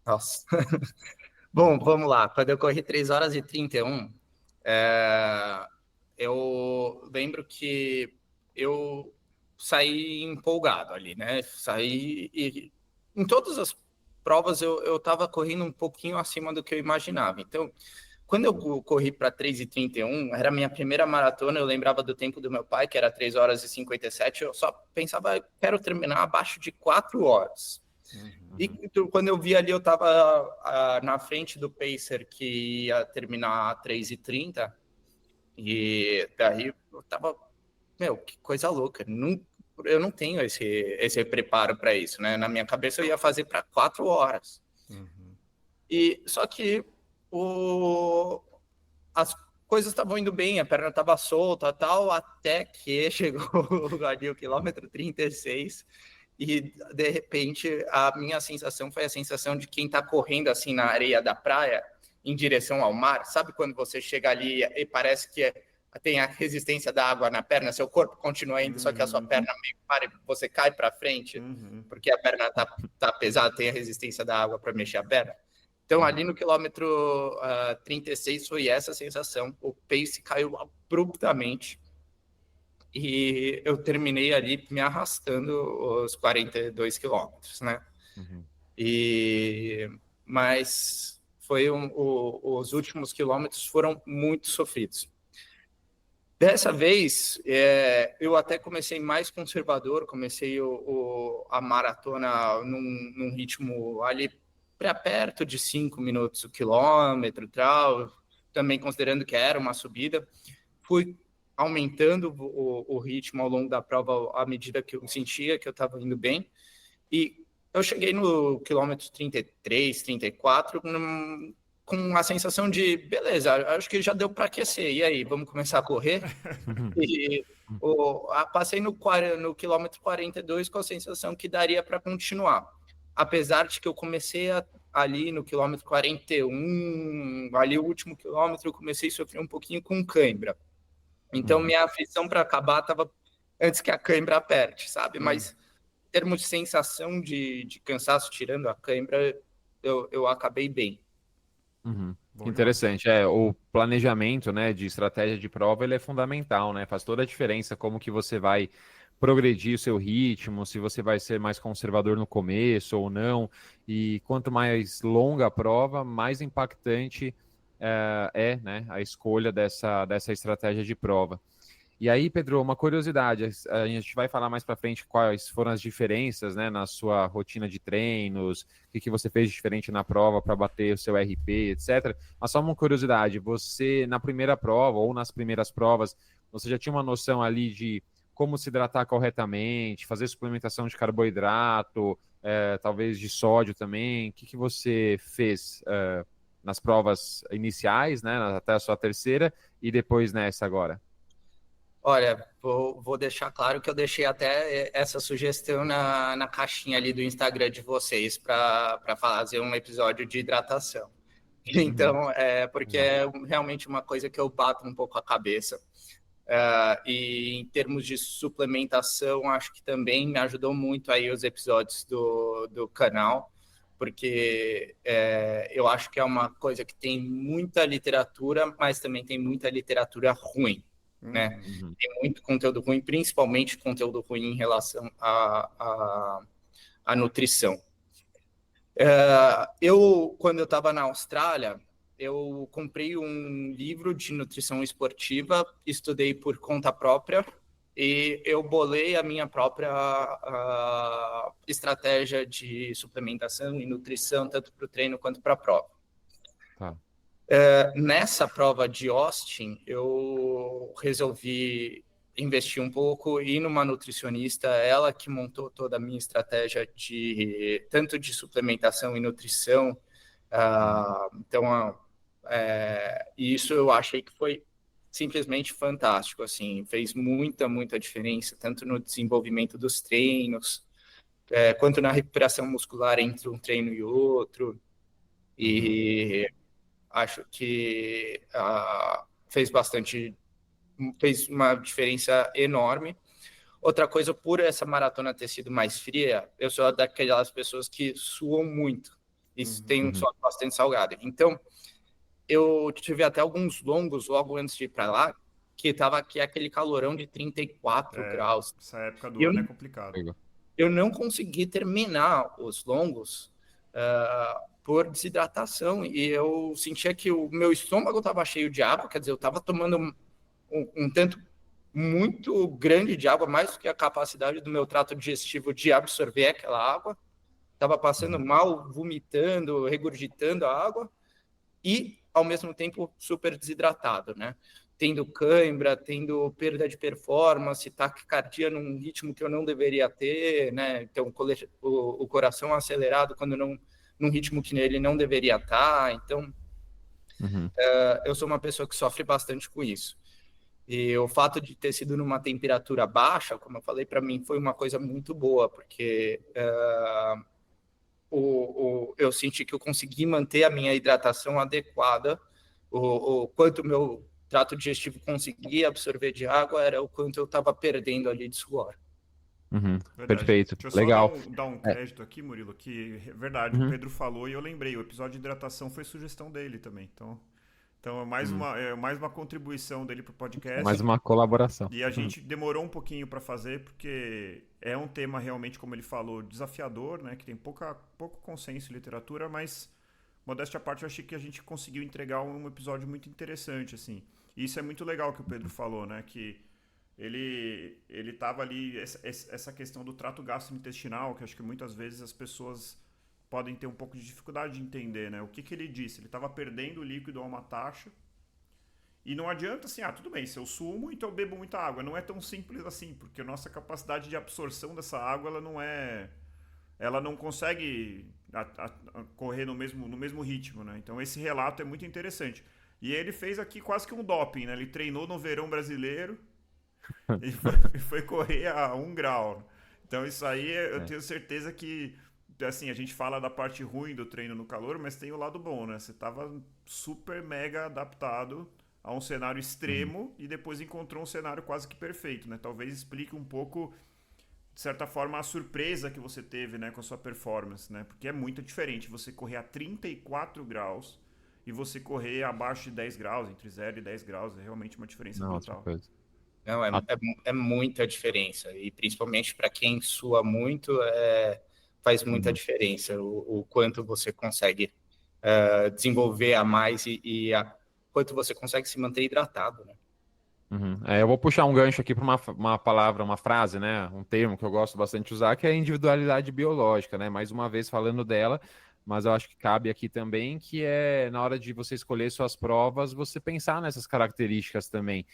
Nossa. Bom, vamos lá. Quando eu corri 3 horas e 31, eu lembro que eu saí empolgado ali, né? Saí e em todas as provas eu estava correndo um pouquinho acima do que eu imaginava. Então, quando eu corri para 3:31, era a minha primeira maratona, eu lembrava do tempo do meu pai, que era 3 horas e 57, eu só pensava, quero terminar abaixo de 4 horas. E quando eu vi ali, eu estava na frente do Pacer, que ia terminar a 3:30, e daí eu tava, meu, que coisa louca. Eu não tenho esse preparo para isso, né? Na minha cabeça eu ia fazer para 4 horas. E só que as coisas estavam indo bem, a perna estava solta, tal, até que chegou ali o quilômetro 36 e de repente a minha sensação foi a sensação de quem está correndo assim na areia da praia em direção ao mar. Sabe quando você chega ali e parece que tem a resistência da água na perna, seu corpo continua indo, só que a sua perna meio para e você cai para frente, porque a perna tá pesada, tem a resistência da água para mexer a perna. Então, ali no quilômetro 36 foi essa sensação. O pace caiu abruptamente e eu terminei ali me arrastando os 42 quilômetros, né? Mas os últimos quilômetros foram muito sofridos. Dessa vez, eu até comecei mais conservador, comecei a maratona num ritmo ali para perto de 5 minutos o quilômetro, tal, também considerando que era uma subida. Fui aumentando o ritmo ao longo da prova à medida que eu sentia que eu estava indo bem. E eu cheguei no quilômetro 33, 34, com a sensação de, beleza, acho que já deu para aquecer. E aí, vamos começar a correr? E passei no quilômetro 42 com a sensação que daria para continuar. Apesar de que eu comecei ali no quilômetro 41, ali o último quilômetro, eu comecei a sofrer um pouquinho com cãibra. Então, minha aflição para acabar estava antes que a cãibra aperte, sabe? Mas, em termos de sensação de cansaço, tirando a cãibra, eu acabei bem. Interessante. O planejamento, né, de estratégia de prova, ele é fundamental, né? Faz toda a diferença como que você vai progredir o seu ritmo, se você vai ser mais conservador no começo ou não. E quanto mais longa a prova, mais impactante né, a escolha dessa estratégia de prova. E aí, Pedro, uma curiosidade, a gente vai falar mais para frente quais foram as diferenças, né, na sua rotina de treinos, o que você fez de diferente na prova para bater o seu RP, etc. Mas só uma curiosidade, você na primeira prova ou nas primeiras provas, você já tinha uma noção ali de como se hidratar corretamente, fazer suplementação de carboidrato, talvez de sódio também? O que você fez nas provas iniciais, né, até a sua terceira e depois nessa agora? Olha, vou deixar claro que eu deixei até essa sugestão na caixinha ali do Instagram de vocês para fazer um episódio de hidratação. Então, porque é realmente uma coisa que eu bato um pouco a cabeça. E em termos de suplementação, acho que também me ajudou muito aí os episódios do canal, porque eu acho que é uma coisa que tem muita literatura, mas também tem muita literatura ruim. Né? Tem muito conteúdo ruim, principalmente conteúdo ruim em relação à nutrição. Quando eu estava na Austrália, eu comprei um livro de nutrição esportiva, estudei por conta própria e eu bolei a minha própria estratégia de suplementação e nutrição, tanto para o treino quanto para a prova. Tá. Nessa prova de Austin, eu resolvi investir um pouco e ir numa nutricionista, ela que montou toda a minha estratégia tanto de suplementação e nutrição. Então, isso eu achei que foi simplesmente fantástico, assim, fez muita diferença, tanto no desenvolvimento dos treinos, quanto na recuperação muscular entre um treino e outro. E acho que fez uma diferença enorme. Outra coisa, por essa maratona ter sido mais fria, eu sou daquelas pessoas que suam muito e tem um suor bastante salgado. Então, eu tive até alguns longos logo antes de ir para lá, que estava aqui aquele calorão de 34 graus. Essa época do ano é complicado. Eu não consegui terminar os longos por desidratação, e eu sentia que o meu estômago estava cheio de água, quer dizer, eu estava tomando um tanto muito grande de água, mais do que a capacidade do meu trato digestivo de absorver aquela água, estava passando mal, vomitando, regurgitando a água, e, ao mesmo tempo, super desidratado, né? Tendo cãibra, tendo perda de performance, taquicardia num ritmo que eu não deveria ter, né? Então, o coração acelerado quando não num ritmo que ele não deveria estar. Então, eu sou uma pessoa que sofre bastante com isso. E o fato de ter sido numa temperatura baixa, como eu falei, para mim foi uma coisa muito boa, porque eu senti que eu consegui manter a minha hidratação adequada. O quanto o meu trato digestivo conseguia absorver de água era o quanto eu estava perdendo ali de suor. Perfeito, Deixa eu legal. Só dar um crédito aqui, Murilo, que é verdade, o Pedro falou e eu lembrei, o episódio de hidratação foi sugestão dele também, então é mais uma contribuição dele para o podcast. Mais uma colaboração. E a gente demorou um pouquinho para fazer, porque é um tema realmente, como ele falou, desafiador, né, que tem pouco consenso em literatura, mas, modéstia à parte, eu achei que a gente conseguiu entregar um episódio muito interessante, assim. E isso é muito legal que o Pedro falou, né, que ele tava ali, essa questão do trato gastrointestinal, que acho que muitas vezes as pessoas podem ter um pouco de dificuldade de entender, né? O que ele disse? Ele estava perdendo o líquido a uma taxa E não adianta assim, tudo bem, se eu sumo, então eu bebo muita água. Não é tão simples assim, porque a nossa capacidade de absorção dessa água, ela não consegue correr no mesmo ritmo, né? Então esse relato é muito interessante. E ele fez aqui quase que um doping, né? Ele treinou no verão brasileiro e foi correr a 1 grau. Então isso aí eu tenho certeza que, assim, a gente fala da parte ruim do treino no calor, mas tem o lado bom, né? Você tava super mega adaptado a um cenário extremo e depois encontrou um cenário quase que perfeito, né? Talvez explique um pouco, de certa forma, a surpresa que você teve, né, com a sua performance, né? Porque é muito diferente você correr a 34 graus e você correr abaixo de 10 graus, entre 0 e 10 graus, é realmente uma diferença brutal. Não, é muita diferença, e principalmente para quem sua muito, faz muita diferença o quanto você consegue desenvolver a mais e quanto você consegue se manter hidratado, né? Eu vou puxar um gancho aqui para uma palavra, uma frase, né? Um termo que eu gosto bastante de usar, que é a individualidade biológica, né? Mais uma vez falando dela, mas eu acho que cabe aqui também, que é na hora de você escolher suas provas, você pensar nessas características também.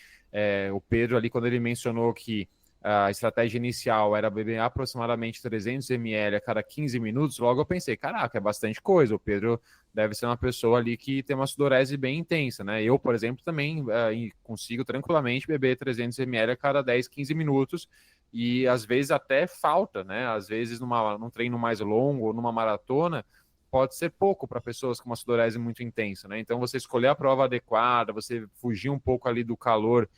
O Pedro ali, quando ele mencionou que a estratégia inicial era beber aproximadamente 300 ml a cada 15 minutos, logo eu pensei, caraca, é bastante coisa. O Pedro deve ser uma pessoa ali que tem uma sudorese bem intensa, né? Eu, por exemplo, também consigo tranquilamente beber 300 ml a cada 10, 15 minutos e às vezes até falta, né? Às vezes num treino mais longo ou numa maratona, pode ser pouco para pessoas com uma sudorese muito intensa, né? Então você escolher a prova adequada, você fugir um pouco ali do calor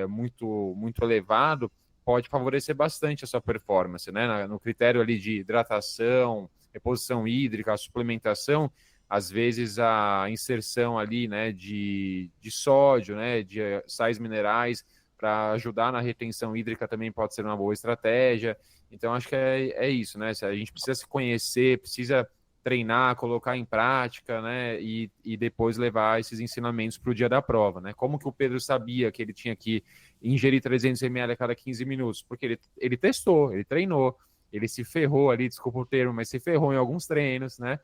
muito, muito elevado, pode favorecer bastante a sua performance, né? No critério ali de hidratação, reposição hídrica, a suplementação, às vezes a inserção ali, né, de sódio, né, de sais minerais para ajudar na retenção hídrica também pode ser uma boa estratégia. Então acho que é isso, né? A gente precisa se conhecer, precisa treinar, colocar em prática, né, e depois levar esses ensinamentos para o dia da prova, né? Como que o Pedro sabia que ele tinha que ingerir 300 ml a cada 15 minutos? Porque ele testou, ele treinou, ele se ferrou ali, desculpa o termo, mas se ferrou em alguns treinos, né?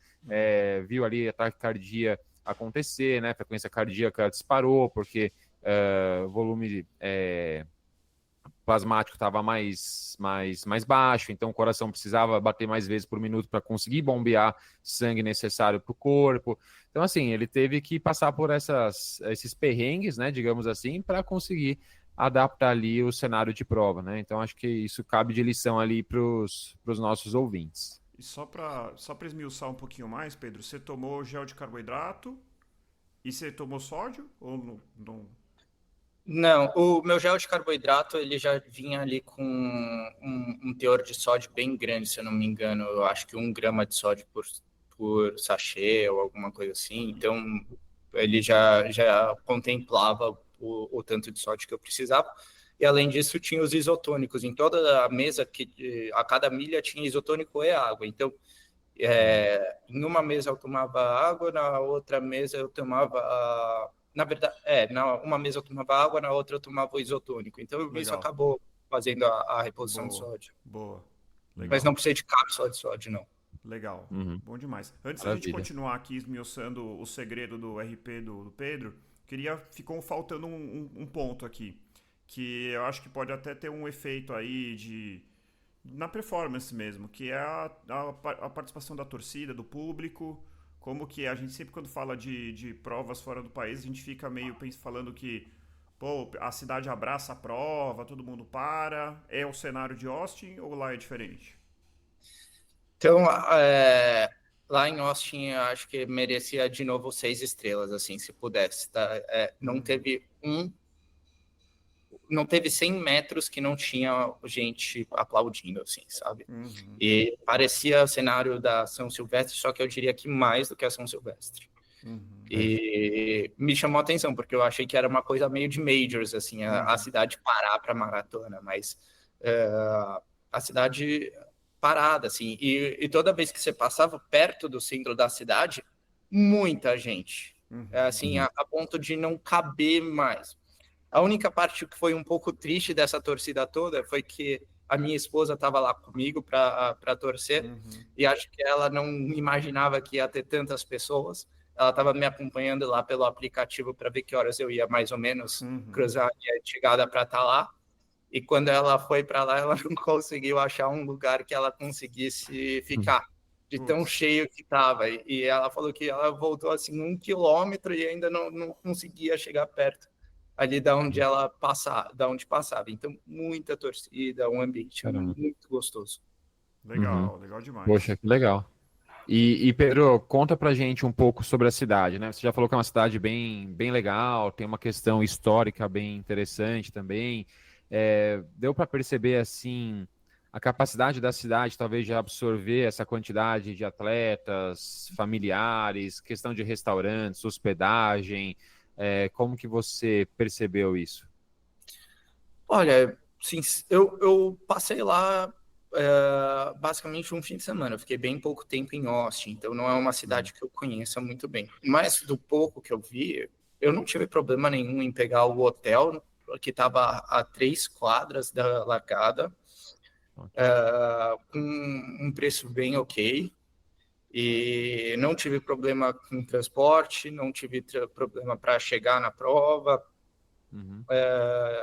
Viu ali a taquicardia acontecer, né? A frequência cardíaca disparou, porque o volume plasmático estava mais baixo, então o coração precisava bater mais vezes por minuto para conseguir bombear sangue necessário para o corpo. Então, assim, ele teve que passar por esses perrengues, né, digamos assim, para conseguir adaptar ali o cenário de prova, né? Então, acho que isso cabe de lição ali para os nossos ouvintes. E só para esmiuçar um pouquinho mais, Pedro, você tomou gel de carboidrato e você tomou sódio ou não? Não, o meu gel de carboidrato ele já vinha ali com um teor de sódio bem grande, se eu não me engano. Eu acho que 1 grama de sódio por sachê ou alguma coisa assim. Então, ele já contemplava o tanto de sódio que eu precisava. E, além disso, tinha os isotônicos. Em toda a mesa, a cada milha tinha isotônico e água. Então, em uma mesa eu tomava água, na outra mesa eu tomava... Na verdade, uma mesa eu tomava água, na outra eu tomava o isotônico. Então, Legal. Isso acabou fazendo a reposição de sódio. Boa. Legal. Mas não precisa de cápsula de sódio, não. Legal. Bom demais. Antes da gente continuar aqui esmiuçando o segredo do RP do Pedro, ficou faltando um ponto aqui, que eu acho que pode até ter um efeito aí na performance mesmo, que é a participação da torcida, do público. Como que a gente sempre, quando fala de provas fora do país, a gente fica meio falando que a cidade abraça a prova, todo mundo para. É o cenário de Austin ou lá é diferente? Então, lá em Austin, eu acho que merecia de novo 6 estrelas, assim, se pudesse. Tá? Não teve 100 metros que não tinha gente aplaudindo, assim, sabe? E parecia o cenário da São Silvestre, só que eu diria que mais do que a São Silvestre. E me chamou a atenção, porque eu achei que era uma coisa meio de majors, assim, a cidade parar para maratona, mas a cidade parada, assim, e toda vez que você passava perto do centro da cidade, muita gente, assim, a ponto de não caber mais. A única parte que foi um pouco triste dessa torcida toda foi que a minha esposa estava lá comigo para torcer, e acho que ela não imaginava que ia ter tantas pessoas. ela estava me acompanhando lá pelo aplicativo para ver que horas eu ia mais ou menos cruzar a minha chegada para estar lá. E quando ela foi para lá, ela não conseguiu achar um lugar que ela conseguisse ficar, de tão cheio que estava. E ela falou que ela voltou assim 1 quilômetro e ainda não conseguia chegar perto ali da onde ela passava, da onde passava. Então, muita torcida, um ambiente muito gostoso. Legal, legal demais. Poxa, que legal. E Pedro, conta pra gente um pouco sobre a cidade, né? Você já falou que é uma cidade bem legal, tem uma questão histórica bem interessante também. Deu para perceber, assim, a capacidade da cidade talvez de absorver essa quantidade de atletas, familiares, questão de restaurantes, hospedagem. Como que você percebeu isso? Olha, sim, eu passei lá basicamente um fim de semana. Eu fiquei bem pouco tempo em Austin, então não é uma cidade que eu conheça muito bem. Mas do pouco que eu vi, eu não tive problema nenhum em pegar o hotel, que estava a 3 quadras da largada, com um preço bem ok. E não tive problema com transporte, não tive problema para chegar na prova.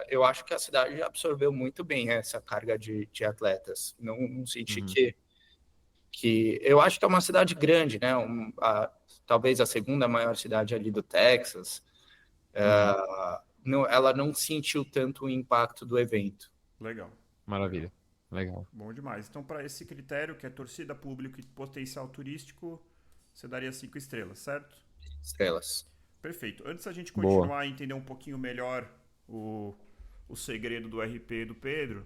Eu acho que a cidade absorveu muito bem essa carga de atletas. Não senti que... Eu acho que é uma cidade grande, né? Talvez a segunda maior cidade ali do Texas. Ela não sentiu tanto o impacto do evento. Legal. Maravilha. Legal. Bom demais. Então, para esse critério, que é torcida, público e potencial turístico, você daria 5 estrelas, certo? Estrelas. Perfeito. Antes da gente continuar a entender um pouquinho melhor o segredo do RP do Pedro,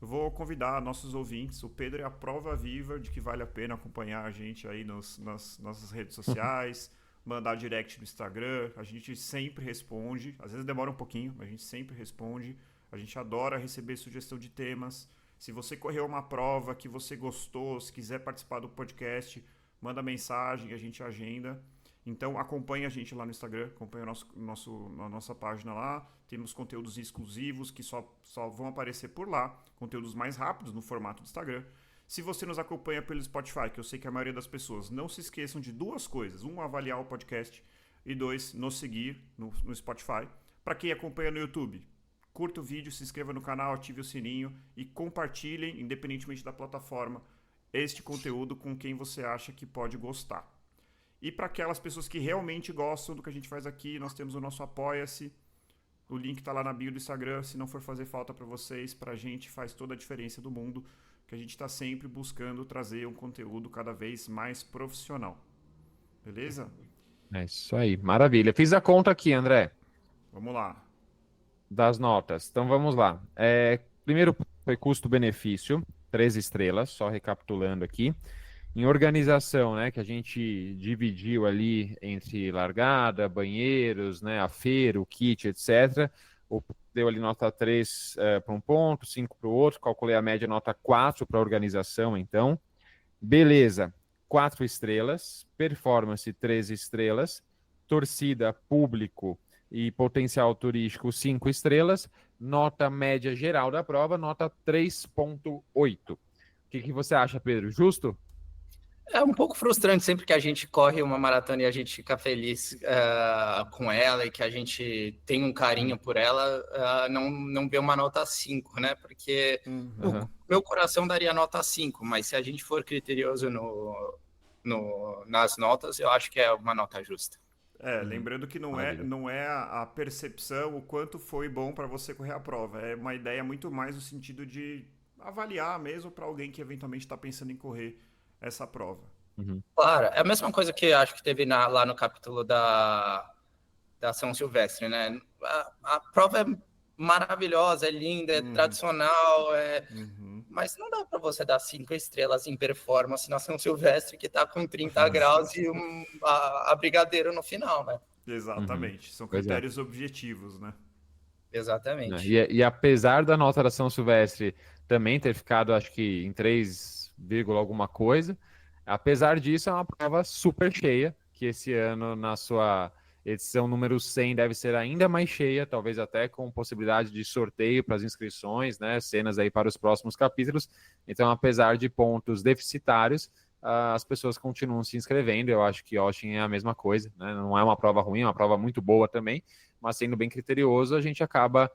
eu vou convidar nossos ouvintes. O Pedro é a prova viva de que vale a pena acompanhar a gente aí nas nossas redes sociais, mandar direct no Instagram. A gente sempre responde. Às vezes demora um pouquinho, mas a gente sempre responde. A gente adora receber sugestão de temas. Se você correu uma prova que você gostou, se quiser participar do podcast, manda mensagem, a gente agenda. Então acompanhe a gente lá no Instagram, acompanhe a nossa página lá. Temos conteúdos exclusivos que só vão aparecer por lá, conteúdos mais rápidos no formato do Instagram. Se você nos acompanha pelo Spotify, que eu sei que a maioria das pessoas, não se esqueçam de 2 coisas. 1, avaliar o podcast e 2, nos seguir no Spotify. Para quem acompanha no YouTube, curta o vídeo, se inscreva no canal, ative o sininho e compartilhem, independentemente da plataforma, este conteúdo com quem você acha que pode gostar. E para aquelas pessoas que realmente gostam do que a gente faz aqui, nós temos o nosso Apoia-se. O link está lá na bio do Instagram. Se não for fazer falta para vocês, para a gente faz toda a diferença do mundo, que a gente está sempre buscando trazer um conteúdo cada vez mais profissional. Beleza? É isso aí, maravilha. Fiz a conta aqui, André. Vamos lá. Das notas. Então vamos lá. Primeiro foi custo-benefício, 3 estrelas, só recapitulando aqui. Em organização, né, que a gente dividiu ali entre largada, banheiros, né, a feira, o kit, etc. Deu ali nota 3 para um ponto, 5 para o outro. Calculei a média nota 4 para a organização, então. Beleza, 4 estrelas. Performance, 3 estrelas. Torcida, público e potencial turístico, 5 estrelas. Nota média geral da prova, nota 3,8. O que você acha, Pedro? Justo? É um pouco frustrante sempre que a gente corre uma maratona e a gente fica feliz com ela e que a gente tem um carinho por ela, não vê uma nota 5, né? Porque o meu coração daria nota 5, mas se a gente for criterioso nas notas, eu acho que é uma nota justa. Lembrando que não é a percepção, o quanto foi bom para você correr a prova. É uma ideia muito mais no sentido de avaliar mesmo para alguém que eventualmente está pensando em correr essa prova. Claro, é a mesma coisa que acho que teve lá no capítulo da São Silvestre, né? A prova é maravilhosa, é linda, é tradicional, mas não dá para você dar 5 estrelas em performance na São Silvestre que está com 30 graus e a brigadeiro no final, né? Exatamente, são critérios objetivos, né? Exatamente. E apesar da nota da São Silvestre também ter ficado, acho que em 3, alguma coisa, apesar disso é uma prova super cheia, que esse ano na sua edição número 100 deve ser ainda mais cheia, talvez até com possibilidade de sorteio para as inscrições, né, cenas aí para os próximos capítulos. Então, apesar de pontos deficitários, as pessoas continuam se inscrevendo. Eu acho que Austin é a mesma coisa, né? Não é uma prova ruim, é uma prova muito boa também, mas sendo bem criterioso, a gente acaba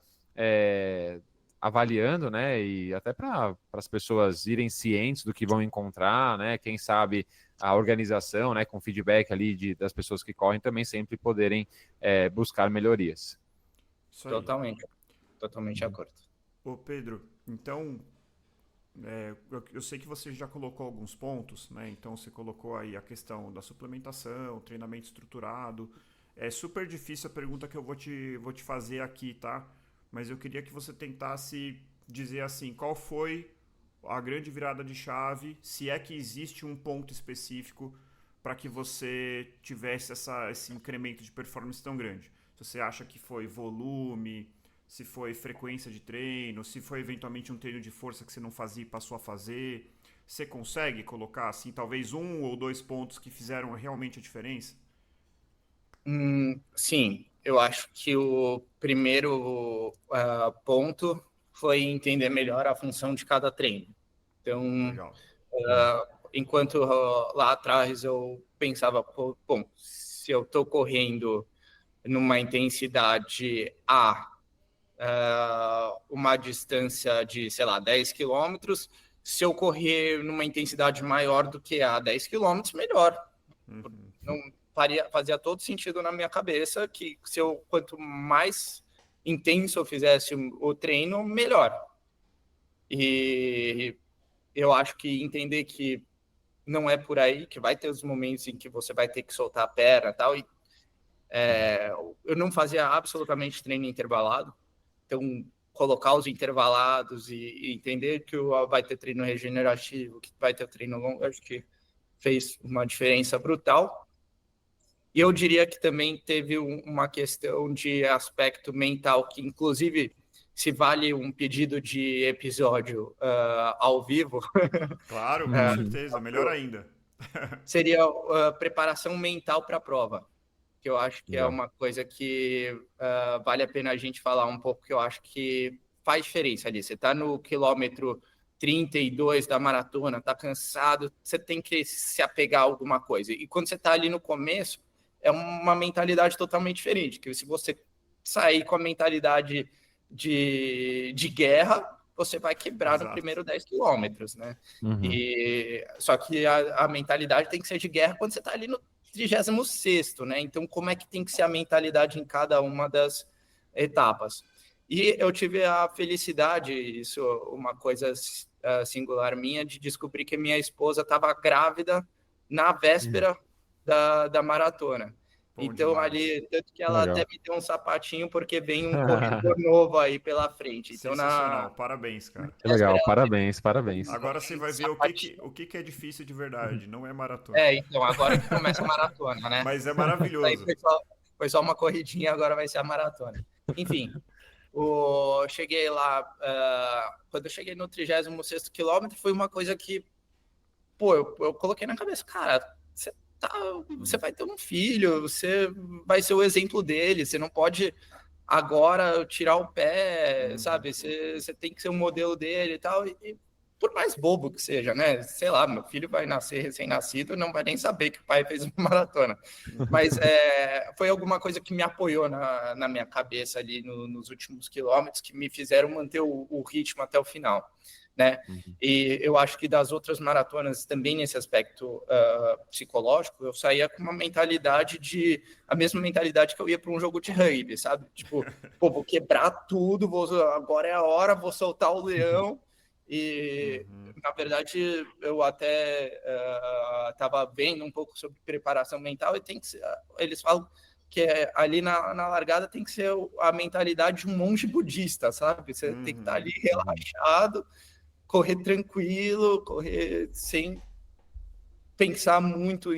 avaliando, né? E até para as pessoas irem cientes do que vão encontrar, né? Quem sabe a organização, né? Com feedback ali das pessoas que correm também sempre poderem buscar melhorias. Isso aí. Totalmente de acordo. Ô Pedro, então eu sei que você já colocou alguns pontos, né? Então você colocou aí a questão da suplementação, treinamento estruturado. É super difícil a pergunta que eu vou te fazer aqui, tá? Mas eu queria que você tentasse dizer assim, qual foi a grande virada de chave, se é que existe um ponto específico para que você tivesse esse incremento de performance tão grande. Se você acha que foi volume, se foi frequência de treino, se foi eventualmente um treino de força que você não fazia e passou a fazer. Você consegue colocar assim, talvez 1 ou 2 pontos que fizeram realmente a diferença? Sim, eu acho que o primeiro ponto foi entender melhor a função de cada treino. Então, Legal. Enquanto lá atrás eu pensava, bom, se eu estou correndo numa intensidade uma distância de, sei lá, 10 quilômetros, se eu correr numa intensidade maior do que a 10 quilômetros, melhor. Não fazia todo sentido na minha cabeça que quanto mais intenso eu fizesse o treino, melhor. E eu acho que entender que não é por aí, que vai ter os momentos em que você vai ter que soltar a perna e tal. Eu não fazia absolutamente treino intervalado. Então, colocar os intervalados e entender que vai ter treino regenerativo, que vai ter treino longo, acho que fez uma diferença brutal. E eu diria que também teve uma questão de aspecto mental, que inclusive, se vale um pedido de episódio ao vivo... Claro, com certeza, melhor ainda. Seria preparação mental para a prova, que eu acho que é uma coisa que vale a pena a gente falar um pouco, que eu acho que faz diferença ali. Você está no quilômetro 32 da maratona, está cansado, você tem que se apegar a alguma coisa. E quando você está ali no começo, é uma mentalidade totalmente diferente, que se você sair com a mentalidade de guerra, você vai quebrar no primeiro 10 quilômetros, né? Só que a mentalidade tem que ser de guerra quando você está ali no 36º, né? Então, como é que tem que ser a mentalidade em cada uma das etapas? E eu tive a felicidade, isso é uma coisa singular minha, de descobrir que minha esposa estava grávida na véspera da maratona. Bom então, demais. Ali, tanto que ela até me deu um sapatinho, porque vem um corredor novo aí pela frente. Então, sensacional, parabéns, cara. Que legal, parabéns. Agora você vai ver o que é difícil de verdade, não é maratona. Então, agora que começa a maratona, né? Mas é maravilhoso. Foi só uma corridinha, agora vai ser a maratona. Enfim, cheguei lá, quando eu cheguei no 36º quilômetro, foi uma coisa que, eu coloquei na cabeça, cara, você vai ter um filho, você vai ser o exemplo dele, você não pode agora tirar o pé, sabe? Você tem que ser um modelo dele e tal. E por mais bobo que seja, né? Sei lá, meu filho vai nascer recém-nascido, não vai nem saber que o pai fez uma maratona. Mas foi alguma coisa que me apoiou na minha cabeça ali nos últimos quilômetros, que me fizeram manter o ritmo até o final. Né? E eu acho que das outras maratonas, também nesse aspecto psicológico, eu saía com uma mentalidade a mesma mentalidade que eu ia para um jogo de rugby, sabe? Tipo, vou quebrar tudo, agora é a hora, vou soltar o leão. E, na verdade, eu até estava vendo um pouco sobre preparação mental, e eles falam que ali na largada tem que ser a mentalidade de um monge budista, sabe? Você tem que estar ali relaxado, correr tranquilo, correr sem pensar muito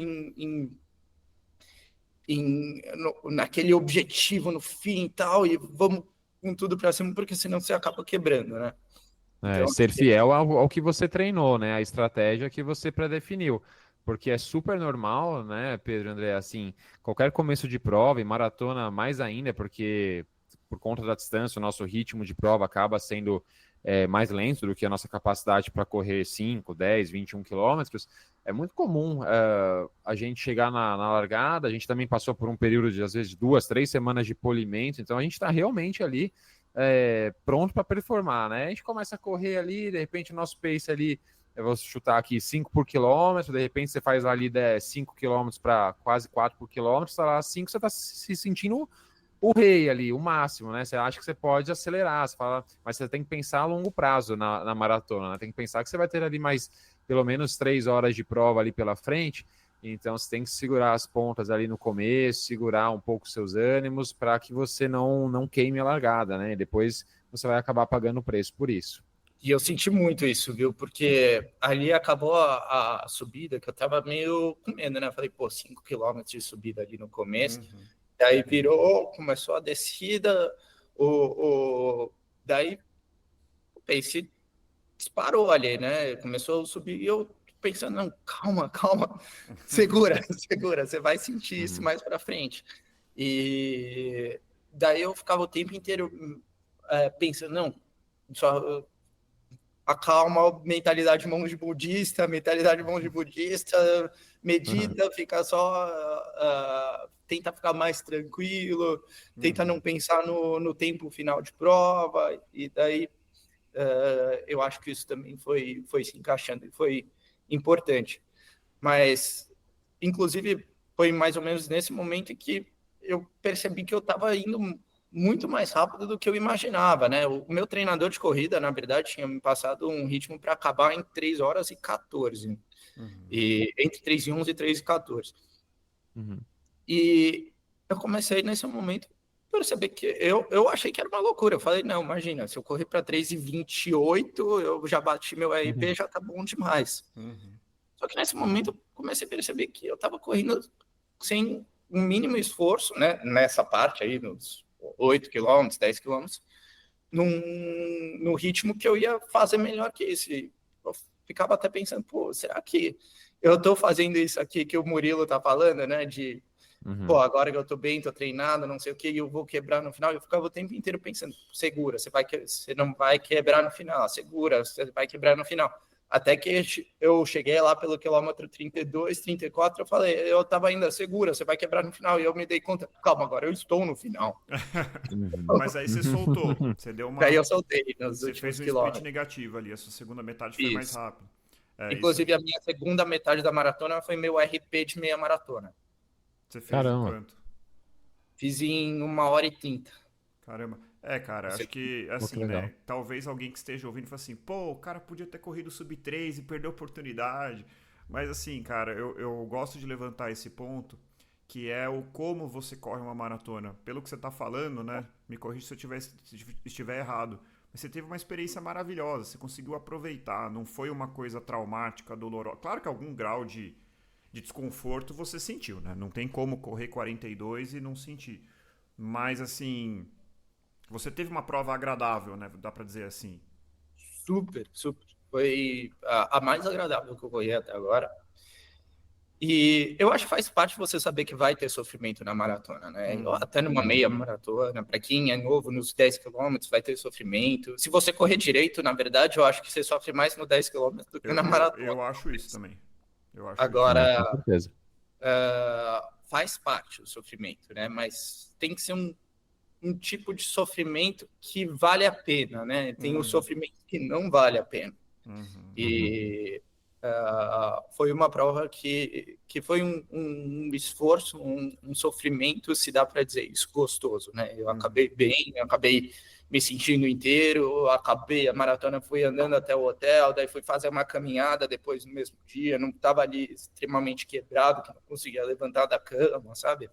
naquele objetivo no fim e tal, e vamos com tudo para cima, porque senão você acaba quebrando, né? Então, ser fiel ao que você treinou, né? A estratégia que você predefiniu. Porque é super normal, né, Pedro, André, assim, qualquer começo de prova, e maratona mais ainda, porque por conta da distância, o nosso ritmo de prova acaba sendo mais lento do que a nossa capacidade para correr 5, 10, 21 quilômetros, é muito comum a gente chegar na largada. A gente também passou por um período de, às vezes, 2, 3 semanas de polimento, então a gente está realmente ali pronto para performar, né? A gente começa a correr ali, de repente o nosso pace ali, eu vou chutar aqui 5 por quilômetro, de repente você faz ali 5 quilômetros para quase 4 por quilômetro, tá lá 5, você está se sentindo o rei ali, o máximo, né? Você acha que você pode acelerar, você fala, mas você tem que pensar a longo prazo na maratona, né? Tem que pensar que você vai ter ali mais pelo menos 3 horas de prova ali pela frente, então você tem que segurar as pontas ali no começo, segurar um pouco seus ânimos para que você não queime a largada, né? Depois você vai acabar pagando o preço por isso. E eu senti muito isso, viu? Porque ali acabou a subida, que eu tava meio com medo, né? Eu falei, pô, 5 quilômetros de subida ali no começo. Daí virou, começou a descida, daí o pace disparou ali, né? Começou a subir e eu pensando, não, calma, segura, você vai sentir isso mais para frente. E daí eu ficava o tempo inteiro pensando, não, só acalma, mentalidade monge budista, medita, fica só, tenta ficar mais tranquilo, tenta não pensar no tempo final de prova, e daí eu acho que isso também foi se encaixando e foi importante. Mas, inclusive, foi mais ou menos nesse momento que eu percebi que eu estava indo muito mais rápido do que eu imaginava, né? O meu treinador de corrida, na verdade, tinha me passado um ritmo para acabar em 3 horas e 14. E entre 3 e 11 e 3 e 14. E eu comecei nesse momento a perceber que eu achei que era uma loucura. Eu falei, não, imagina, se eu correr para 3 e 28, eu já bati meu RP, já tá bom demais. Só que nesse momento eu comecei a perceber que eu estava correndo sem um mínimo esforço, né? Nessa parte aí, nos 8 quilômetros, 10 quilômetros, no ritmo que eu ia fazer melhor que isso. E eu ficava até pensando, pô, será que eu estou fazendo isso aqui que o Murilo tá falando, né? De, pô, agora que eu tô bem, tô treinado, não sei o que, eu vou quebrar no final. Eu ficava o tempo inteiro pensando, segura, você não vai quebrar no final, segura, você vai quebrar no final. Até que eu cheguei lá pelo quilômetro 32, 34, eu falei, eu tava ainda segura, você vai quebrar no final. E eu me dei conta, calma, agora eu estou no final. Mas aí você soltou, você deu uma... Daí eu soltei nos você últimos fez um quilômetros. split negativo ali, a sua segunda metade foi mais rápido. Inclusive, a minha segunda metade da maratona foi meu RP de meia maratona. Você fez em quanto? Fiz em 1h30. Caramba. Cara, acho que, assim, né, talvez alguém que esteja ouvindo fale assim, pô, o cara podia ter corrido sub 3 e perdeu a oportunidade. Mas, assim, cara, eu gosto de levantar esse ponto, que é o como você corre uma maratona. Pelo que você tá falando, né, me corrija se eu estiver errado, mas você teve uma experiência maravilhosa, você conseguiu aproveitar, não foi uma coisa traumática, dolorosa. Claro que algum grau de desconforto você sentiu, né? Não tem como correr 42 e não sentir. Mas, assim... Você teve uma prova agradável, né? Dá pra dizer assim. Super. Foi a mais agradável que eu corri até agora. E eu acho que faz parte você saber que vai ter sofrimento na maratona, né? Até numa meia maratona, para quem é novo, nos 10 quilômetros vai ter sofrimento. Se você correr direito, na verdade, eu acho que você sofre mais no 10 quilômetros do que na maratona. Eu acho isso também. Agora, com certeza. Faz parte do sofrimento, né? Mas tem que ser um tipo de sofrimento que vale a pena, né? Tem o sofrimento que não vale a pena. E foi uma prova que foi um esforço, um sofrimento, se dá para dizer isso, gostoso, né? Eu acabei bem, eu acabei me sentindo inteiro, a maratona, fui andando até o hotel, daí fui fazer uma caminhada depois no mesmo dia, não estava ali extremamente quebrado, que não conseguia levantar da cama, sabe?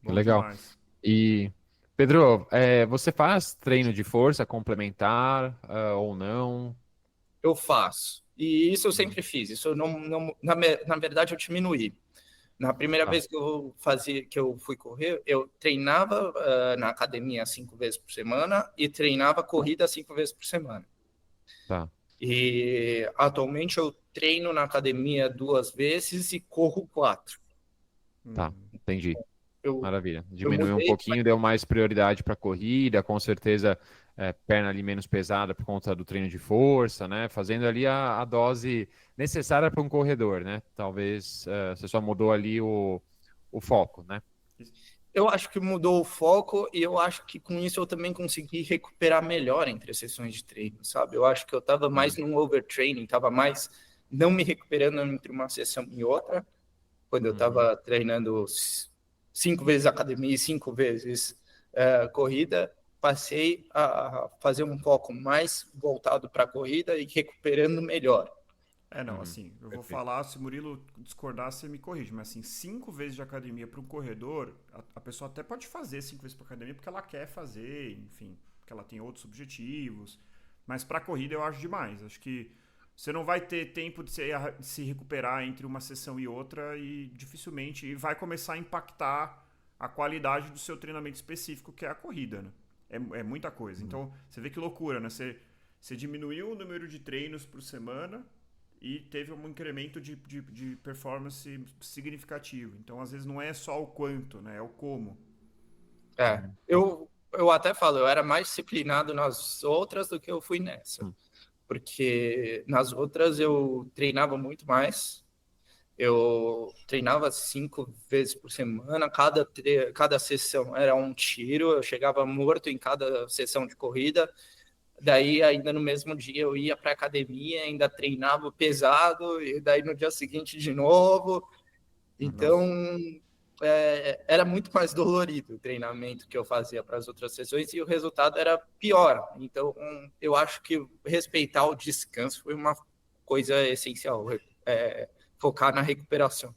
Legal. Demais. E, Pedro, você faz treino de força complementar ou não? Eu faço. E isso eu sempre fiz. Isso eu na verdade, eu diminuí. Na primeira vez que eu fui correr, eu treinava na academia 5 vezes por semana e treinava corrida 5 vezes por semana. Tá. E atualmente eu treino na academia 2 vezes e corro 4. Tá, entendi. Maravilha. Diminuiu um pouquinho, deu mais prioridade para corrida, com certeza perna ali menos pesada por conta do treino de força, né? Fazendo ali a dose necessária para um corredor, né? Talvez você só mudou ali o foco, né? Eu acho que mudou o foco e eu acho que com isso eu também consegui recuperar melhor entre as sessões de treino, sabe? Eu acho que eu estava mais num overtraining, estava mais não me recuperando entre uma sessão e outra, quando eu estava treinando 5 vezes academia e 5 vezes corrida, passei a fazer um foco mais voltado para a corrida e recuperando melhor. Não, assim, eu vou Perfeito. falar, se o Murilo discordar, você me corrige, mas assim, 5 vezes de academia para um corredor, a pessoa até pode fazer 5 vezes para academia porque ela quer fazer, enfim, porque ela tem outros objetivos, mas para corrida eu acho demais. Acho que você não vai ter tempo de se recuperar entre uma sessão e outra e dificilmente vai começar a impactar a qualidade do seu treinamento específico, que é a corrida, né? É muita coisa. Então, você vê que loucura, né? Você diminuiu o número de treinos por semana e teve um incremento de performance significativo. Então, às vezes, não é só o quanto, né? É o como. Eu até falo, eu era mais disciplinado nas outras do que eu fui nessa. Porque nas outras eu treinava muito mais. Eu treinava 5 vezes por semana, cada sessão era um tiro, eu chegava morto em cada sessão de corrida. Daí, ainda no mesmo dia, eu ia para academia, ainda treinava pesado, e daí no dia seguinte de novo. Então, Nossa. era muito mais dolorido o treinamento que eu fazia para as outras sessões e o resultado era pior. Então, eu acho que respeitar o descanso foi uma coisa essencial, focar na recuperação.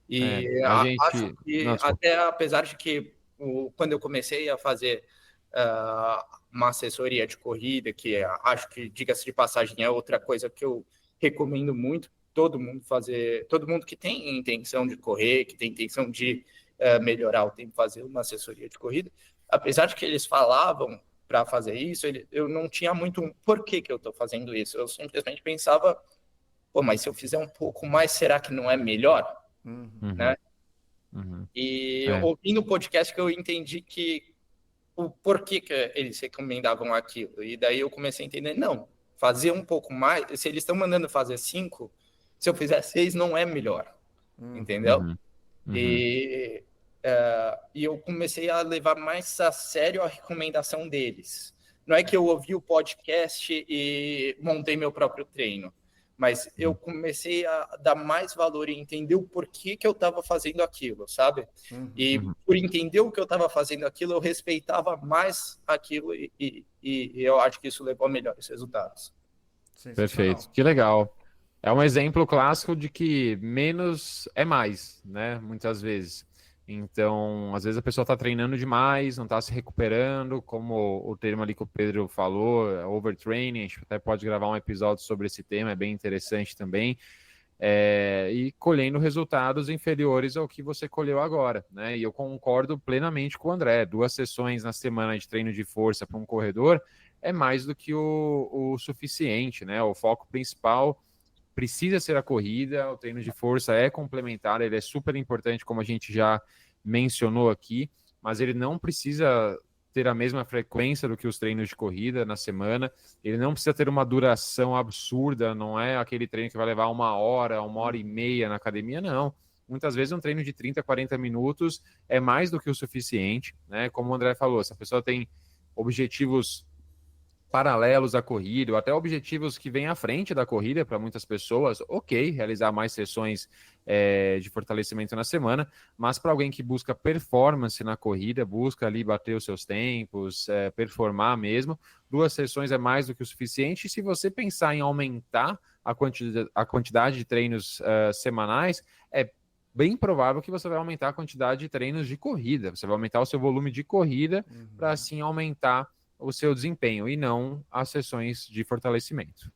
E A acho gente. Não, que, desculpa. até apesar de que quando eu comecei a fazer uma assessoria de corrida, que acho que, diga-se de passagem, é outra coisa que eu recomendo muito, todo mundo fazer, todo mundo que tem intenção de correr, que tem intenção de melhorar o tempo, fazer uma assessoria de corrida, apesar de que eles falavam para fazer isso, eu não tinha muito um porquê que eu estou fazendo isso, eu simplesmente pensava, pô, mas se eu fizer um pouco mais, será que não é melhor? Uhum, Né? uhum. E É, ouvindo o podcast que eu entendi que o porquê que eles recomendavam aquilo. E daí eu comecei a entender, não, fazer um pouco mais, se eles estão mandando fazer 5, se eu fizer 6 não é melhor, entendeu? uhum, uhum. E eu comecei a levar mais a sério a recomendação deles. Não é que eu ouvi o podcast e montei meu próprio treino, mas eu comecei a dar mais valor e entender o porquê que eu estava fazendo aquilo, sabe? E Uhum. por entender o que eu estava fazendo aquilo, eu respeitava mais aquilo e eu acho que isso levou a melhores resultados. Sensacional. Perfeito, que legal. É um exemplo clássico de que menos é mais, né? Muitas vezes. Então, às vezes a pessoa está treinando demais, não está se recuperando, como o termo ali que o Pedro falou, overtraining. A gente até pode gravar um episódio sobre esse tema, é bem interessante também. E colhendo resultados inferiores ao que você colheu agora, né? E eu concordo plenamente com o André. 2 sessões na semana de treino de força para um corredor é mais do que o suficiente, né? O foco principal precisa ser a corrida, o treino de força é complementar, ele é super importante, como a gente já mencionou aqui, mas ele não precisa ter a mesma frequência do que os treinos de corrida na semana, ele não precisa ter uma duração absurda, não é aquele treino que vai levar 1 hora e meia na academia, não. Muitas vezes um treino de 30, 40 minutos é mais do que o suficiente, né? Como o André falou, se a pessoa tem objetivos paralelos à corrida, ou até objetivos que vêm à frente da corrida para muitas pessoas, ok, realizar mais sessões de fortalecimento na semana, mas para alguém que busca performance na corrida, busca ali bater os seus tempos, performar mesmo, 2 sessões é mais do que o suficiente. E se você pensar em aumentar a quantidade de treinos semanais, é bem provável que você vai aumentar a quantidade de treinos de corrida, você vai aumentar o seu volume de corrida para assim aumentar o seu desempenho e não as sessões de fortalecimento.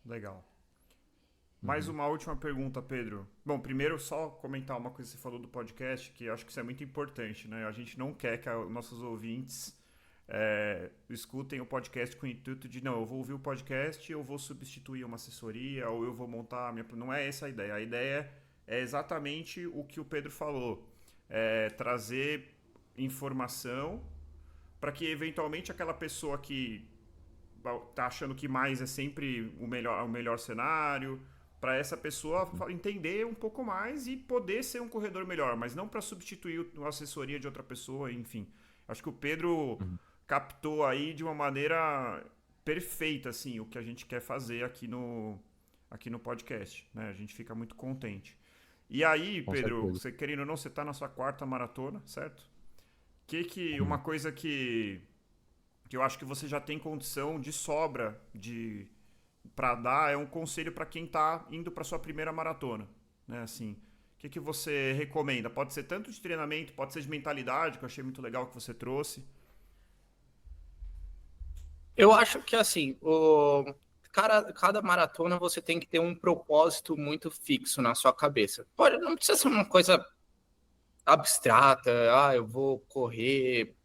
Legal. Mais uma última pergunta, Pedro. Bom, primeiro só comentar uma coisa que você falou do podcast, que eu acho que isso é muito importante, né? A gente não quer que nossos ouvintes escutem o podcast com o intuito de, não, eu vou ouvir o podcast, eu vou substituir uma assessoria, ou eu vou montar a minha... Não é essa a ideia. A ideia é exatamente o que o Pedro falou. Trazer informação para que eventualmente aquela pessoa que tá achando que mais é sempre o melhor cenário, para essa pessoa entender um pouco mais e poder ser um corredor melhor, mas não para substituir a assessoria de outra pessoa, enfim. Acho que o Pedro captou aí de uma maneira perfeita, assim, o que a gente quer fazer aqui no podcast, né? A gente fica muito contente. E aí, Pedro, você querendo ou não, você tá na sua 4ª maratona, certo? Uma coisa que eu acho que você já tem condição de sobra para dar é um conselho para quem tá indo para sua primeira maratona, né? Assim, o que você recomenda? Pode ser tanto de treinamento, pode ser de mentalidade, que eu achei muito legal que você trouxe. Eu acho que, assim, cada maratona você tem que ter um propósito muito fixo na sua cabeça. Não precisa ser uma coisa abstrata, eu vou correr.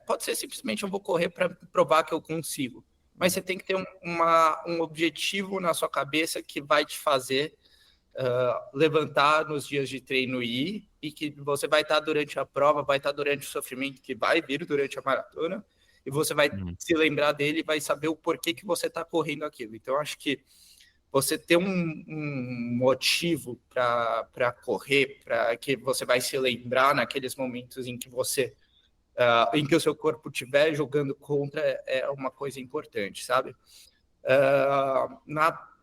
Pode ser simplesmente eu vou correr para provar que eu consigo. Mas você tem que ter um objetivo na sua cabeça que vai te fazer levantar nos dias de treino e que você vai estar durante a prova, vai estar durante o sofrimento que vai vir durante a maratona, e você vai se lembrar dele e vai saber o porquê que você está correndo aquilo. Então, acho que você ter um motivo para correr, para que você vai se lembrar naqueles momentos em que em que o seu corpo estiver jogando contra, é uma coisa importante, sabe?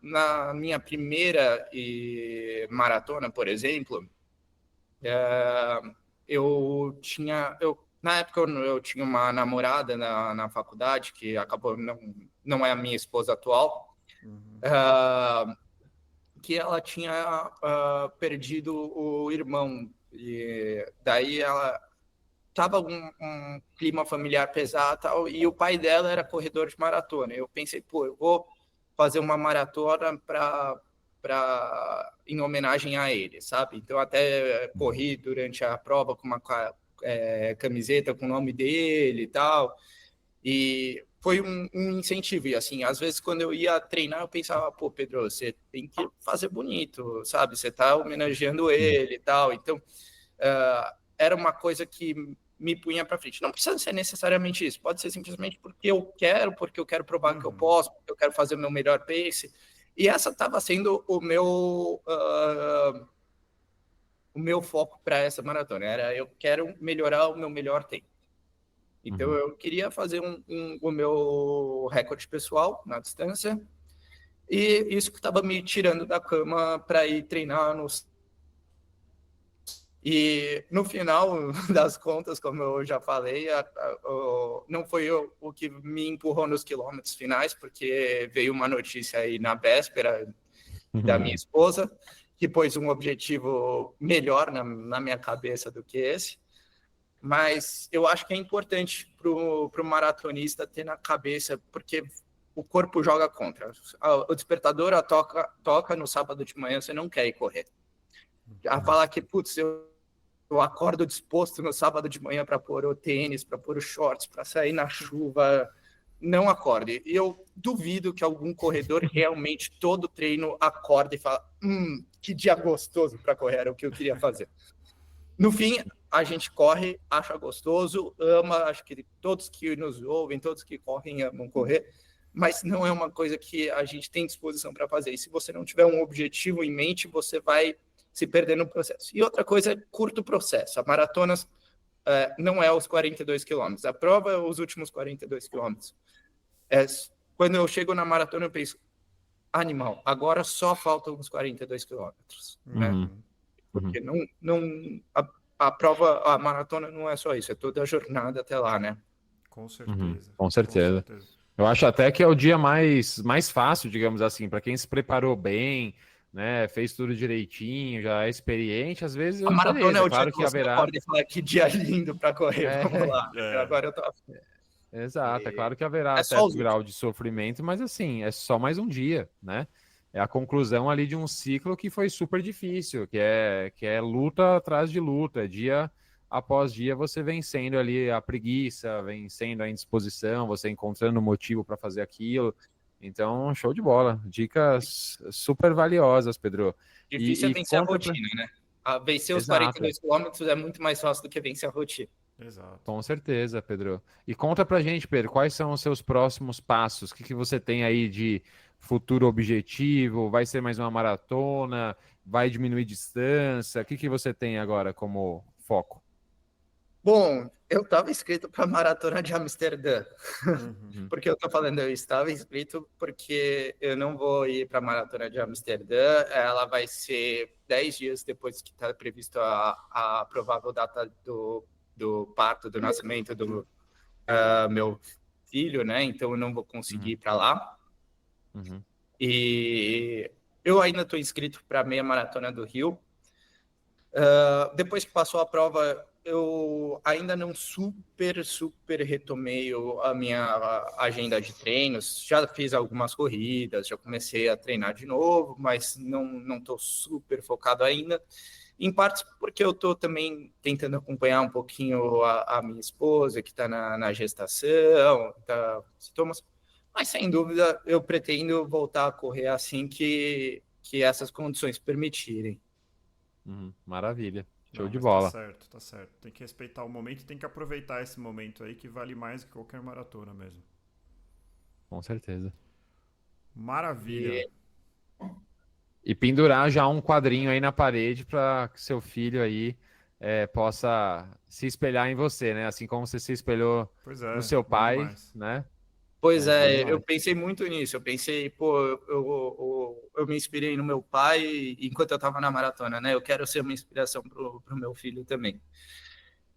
Na minha primeira maratona, por exemplo, na época eu tinha uma namorada na faculdade que acabou não é a minha esposa atual, que ela tinha perdido o irmão, e daí ela tava um clima familiar pesado tal, e o pai dela era corredor de maratona. Eu pensei, eu vou fazer uma maratona em homenagem a ele, sabe? Então até corri durante a prova com uma camiseta com o nome dele e tal, e foi um incentivo. E assim, às vezes quando eu ia treinar eu pensava, Pedro, você tem que fazer bonito, sabe? Você tá homenageando ele e tal. Então era uma coisa que me punha para frente. Não precisa ser necessariamente isso, pode ser simplesmente porque eu quero provar que eu posso, porque eu quero fazer o meu melhor pace. E essa estava sendo o meu foco para essa maratona, eu quero melhorar o meu melhor tempo. Então eu queria fazer o meu recorde pessoal na distância, e isso que estava me tirando da cama para ir treinar E no final das contas, como eu já falei, não foi o que me empurrou nos quilômetros finais, porque veio uma notícia aí na véspera da minha esposa, que pôs um objetivo melhor na minha cabeça do que esse. Mas eu acho que é importante para o maratonista ter na cabeça, porque o corpo joga contra. O despertador toca no sábado de manhã, você não quer ir correr. A falar que, eu acordo disposto no sábado de manhã para pôr o tênis, para pôr os shorts, para sair na chuva, não acorde. E eu duvido que algum corredor realmente todo treino acorde e fala, que dia gostoso para correr, era o que eu queria fazer. No fim, a gente corre, acha gostoso, ama, acho que todos que nos ouvem, todos que correm amam correr, mas não é uma coisa que a gente tem disposição para fazer. E se você não tiver um objetivo em mente, você vai se perder no processo. E outra coisa é curto processo. A maratona não é os 42 quilômetros. A prova é os últimos 42 quilômetros. Quando eu chego na maratona, eu penso, animal, agora só faltam uns 42 quilômetros. Né? Porque a prova, a maratona não é só isso, é toda a jornada até lá, né? Com certeza. Com certeza. Eu acho até que é o dia mais fácil, digamos assim, para quem se preparou bem, né, fez tudo direitinho, já é experiente, às vezes... A maratona é o claro dia que você acorda e fala, que dia lindo para correr, vamos lá. Agora eu tô... Exato, é claro que haverá certo grau de sofrimento, mas assim, é só mais um dia, né? É a conclusão ali de um ciclo que foi super difícil, que é luta atrás de luta, dia após dia você vencendo ali a preguiça, vencendo a indisposição, você encontrando motivo para fazer aquilo. Então, show de bola. Dicas super valiosas, Pedro. Difícil é vencer a rotina, né? Vencer os 42 quilômetros é muito mais fácil do que vencer a rotina. Exato. Com certeza, Pedro. E conta pra gente, Pedro, quais são os seus próximos passos? O que você tem aí de futuro objetivo? Vai ser mais uma maratona? Vai diminuir distância? O que você tem agora como foco? Bom, eu estava inscrito para a Maratona de Amsterdã. Uhum. Porque eu estou falando, eu estava inscrito porque eu não vou ir para a Maratona de Amsterdã. Ela vai ser 10 dias depois que está previsto a provável data do parto, do nascimento do meu filho, né? Então eu não vou conseguir ir para lá. Uhum. E eu ainda estou inscrito para a meia maratona do Rio. Depois que passou a prova, eu ainda não super retomei a minha agenda de treinos. Já fiz algumas corridas, já comecei a treinar de novo, mas não estou super focado ainda. Em parte porque eu estou também tentando acompanhar um pouquinho a minha esposa, que está na gestação, sintomas. Mas, sem dúvida, eu pretendo voltar a correr assim que essas condições permitirem. Maravilha. Show Não, de mas tá bola. certo, tá certo. Tem que respeitar o momento, tem que aproveitar esse momento aí que vale mais que qualquer maratona mesmo. Com certeza. Maravilha. E pendurar já um quadrinho aí na parede para que seu filho aí possa se espelhar em você, né? Assim como você se espelhou Pois no é, seu bom pai, demais. né? Pois Show é, eu demais. pensei muito nisso. Eu pensei, pô, eu me inspirei no meu pai enquanto eu estava na maratona, né? Eu quero ser uma inspiração pro meu filho também.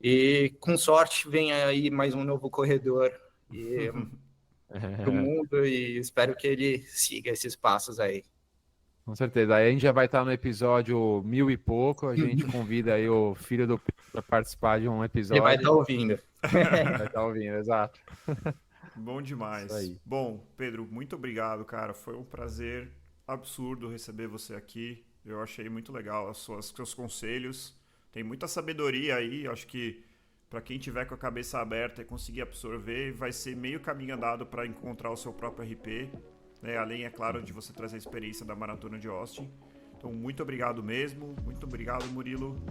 E com sorte vem aí mais um novo corredor pro mundo e espero que ele siga esses passos aí. Com certeza. Aí a gente já vai estar no episódio 1000 e pouco. A gente convida aí o filho do Pedro para participar de um Ele vai estar episódio. ouvindo. Vai estar ouvindo, exato. Bom Isso demais. aí. Bom, Pedro, muito obrigado, cara. Foi um prazer absurdo receber você aqui. Eu achei muito legal seus conselhos. Tem muita sabedoria aí. Acho que para quem tiver com a cabeça aberta e conseguir absorver, vai ser meio caminho andado para encontrar o seu próprio RP. Né? Além, é claro, de você trazer a experiência da Maratona de Austin. Então, muito obrigado mesmo. Muito obrigado, Murilo.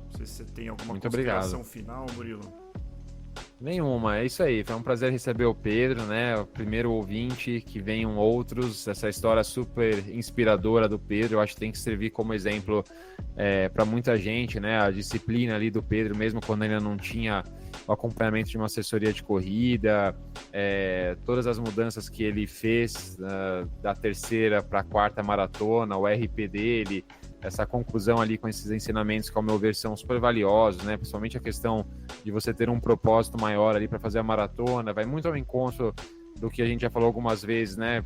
Não sei se você tem alguma Muito consideração obrigado. final, Murilo. Nenhuma, é isso aí. Foi um prazer receber o Pedro, né? O primeiro ouvinte, que venham outros. Essa história super inspiradora do Pedro, eu acho que tem que servir como exemplo para muita gente, né? A disciplina ali do Pedro, mesmo quando ainda não tinha o acompanhamento de uma assessoria de corrida, todas as mudanças que ele fez da terceira para a quarta maratona, o RP dele, essa conclusão ali com esses ensinamentos que, ao meu ver, são super valiosos, né? Principalmente a questão de você ter um propósito maior ali para fazer a maratona, vai muito ao encontro do que a gente já falou algumas vezes, né?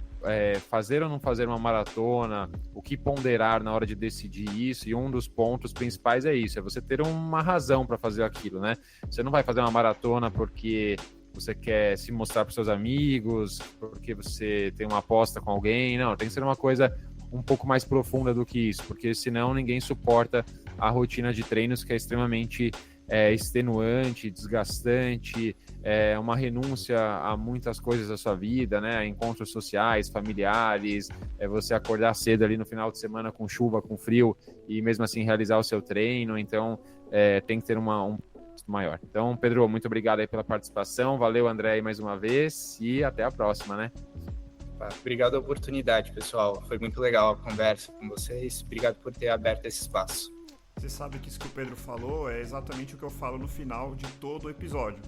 Fazer ou não fazer uma maratona, o que ponderar na hora de decidir isso, e um dos pontos principais é isso, é você ter uma razão para fazer aquilo, né? Você não vai fazer uma maratona porque você quer se mostrar para seus amigos, porque você tem uma aposta com alguém, não, tem que ser uma coisa um pouco mais profunda do que isso, porque senão ninguém suporta a rotina de treinos, que é extremamente extenuante, desgastante, uma renúncia a muitas coisas da sua vida, né? Encontros sociais, familiares, você acordar cedo ali no final de semana com chuva, com frio, e mesmo assim realizar o seu treino. Então tem que ter um maior. Então, Pedro, muito obrigado aí pela participação, valeu, André, aí mais uma vez, e até a próxima, né? Obrigado pela oportunidade, pessoal. Foi muito legal a conversa com vocês. Obrigado por ter aberto esse espaço. Você sabe que isso que o Pedro falou é exatamente o que eu falo no final de todo o episódio.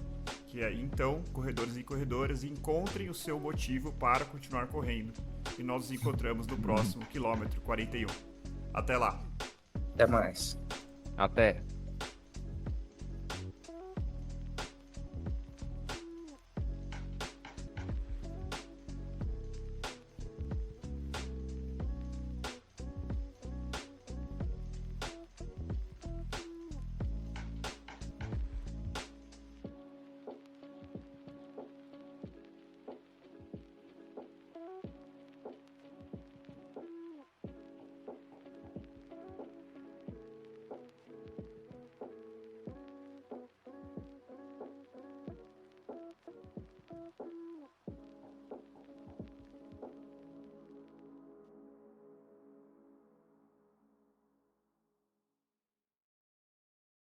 Que é, então, corredores e corredoras, encontrem o seu motivo para continuar correndo. E nós nos encontramos no próximo quilômetro 41. Até lá. Até mais. Até.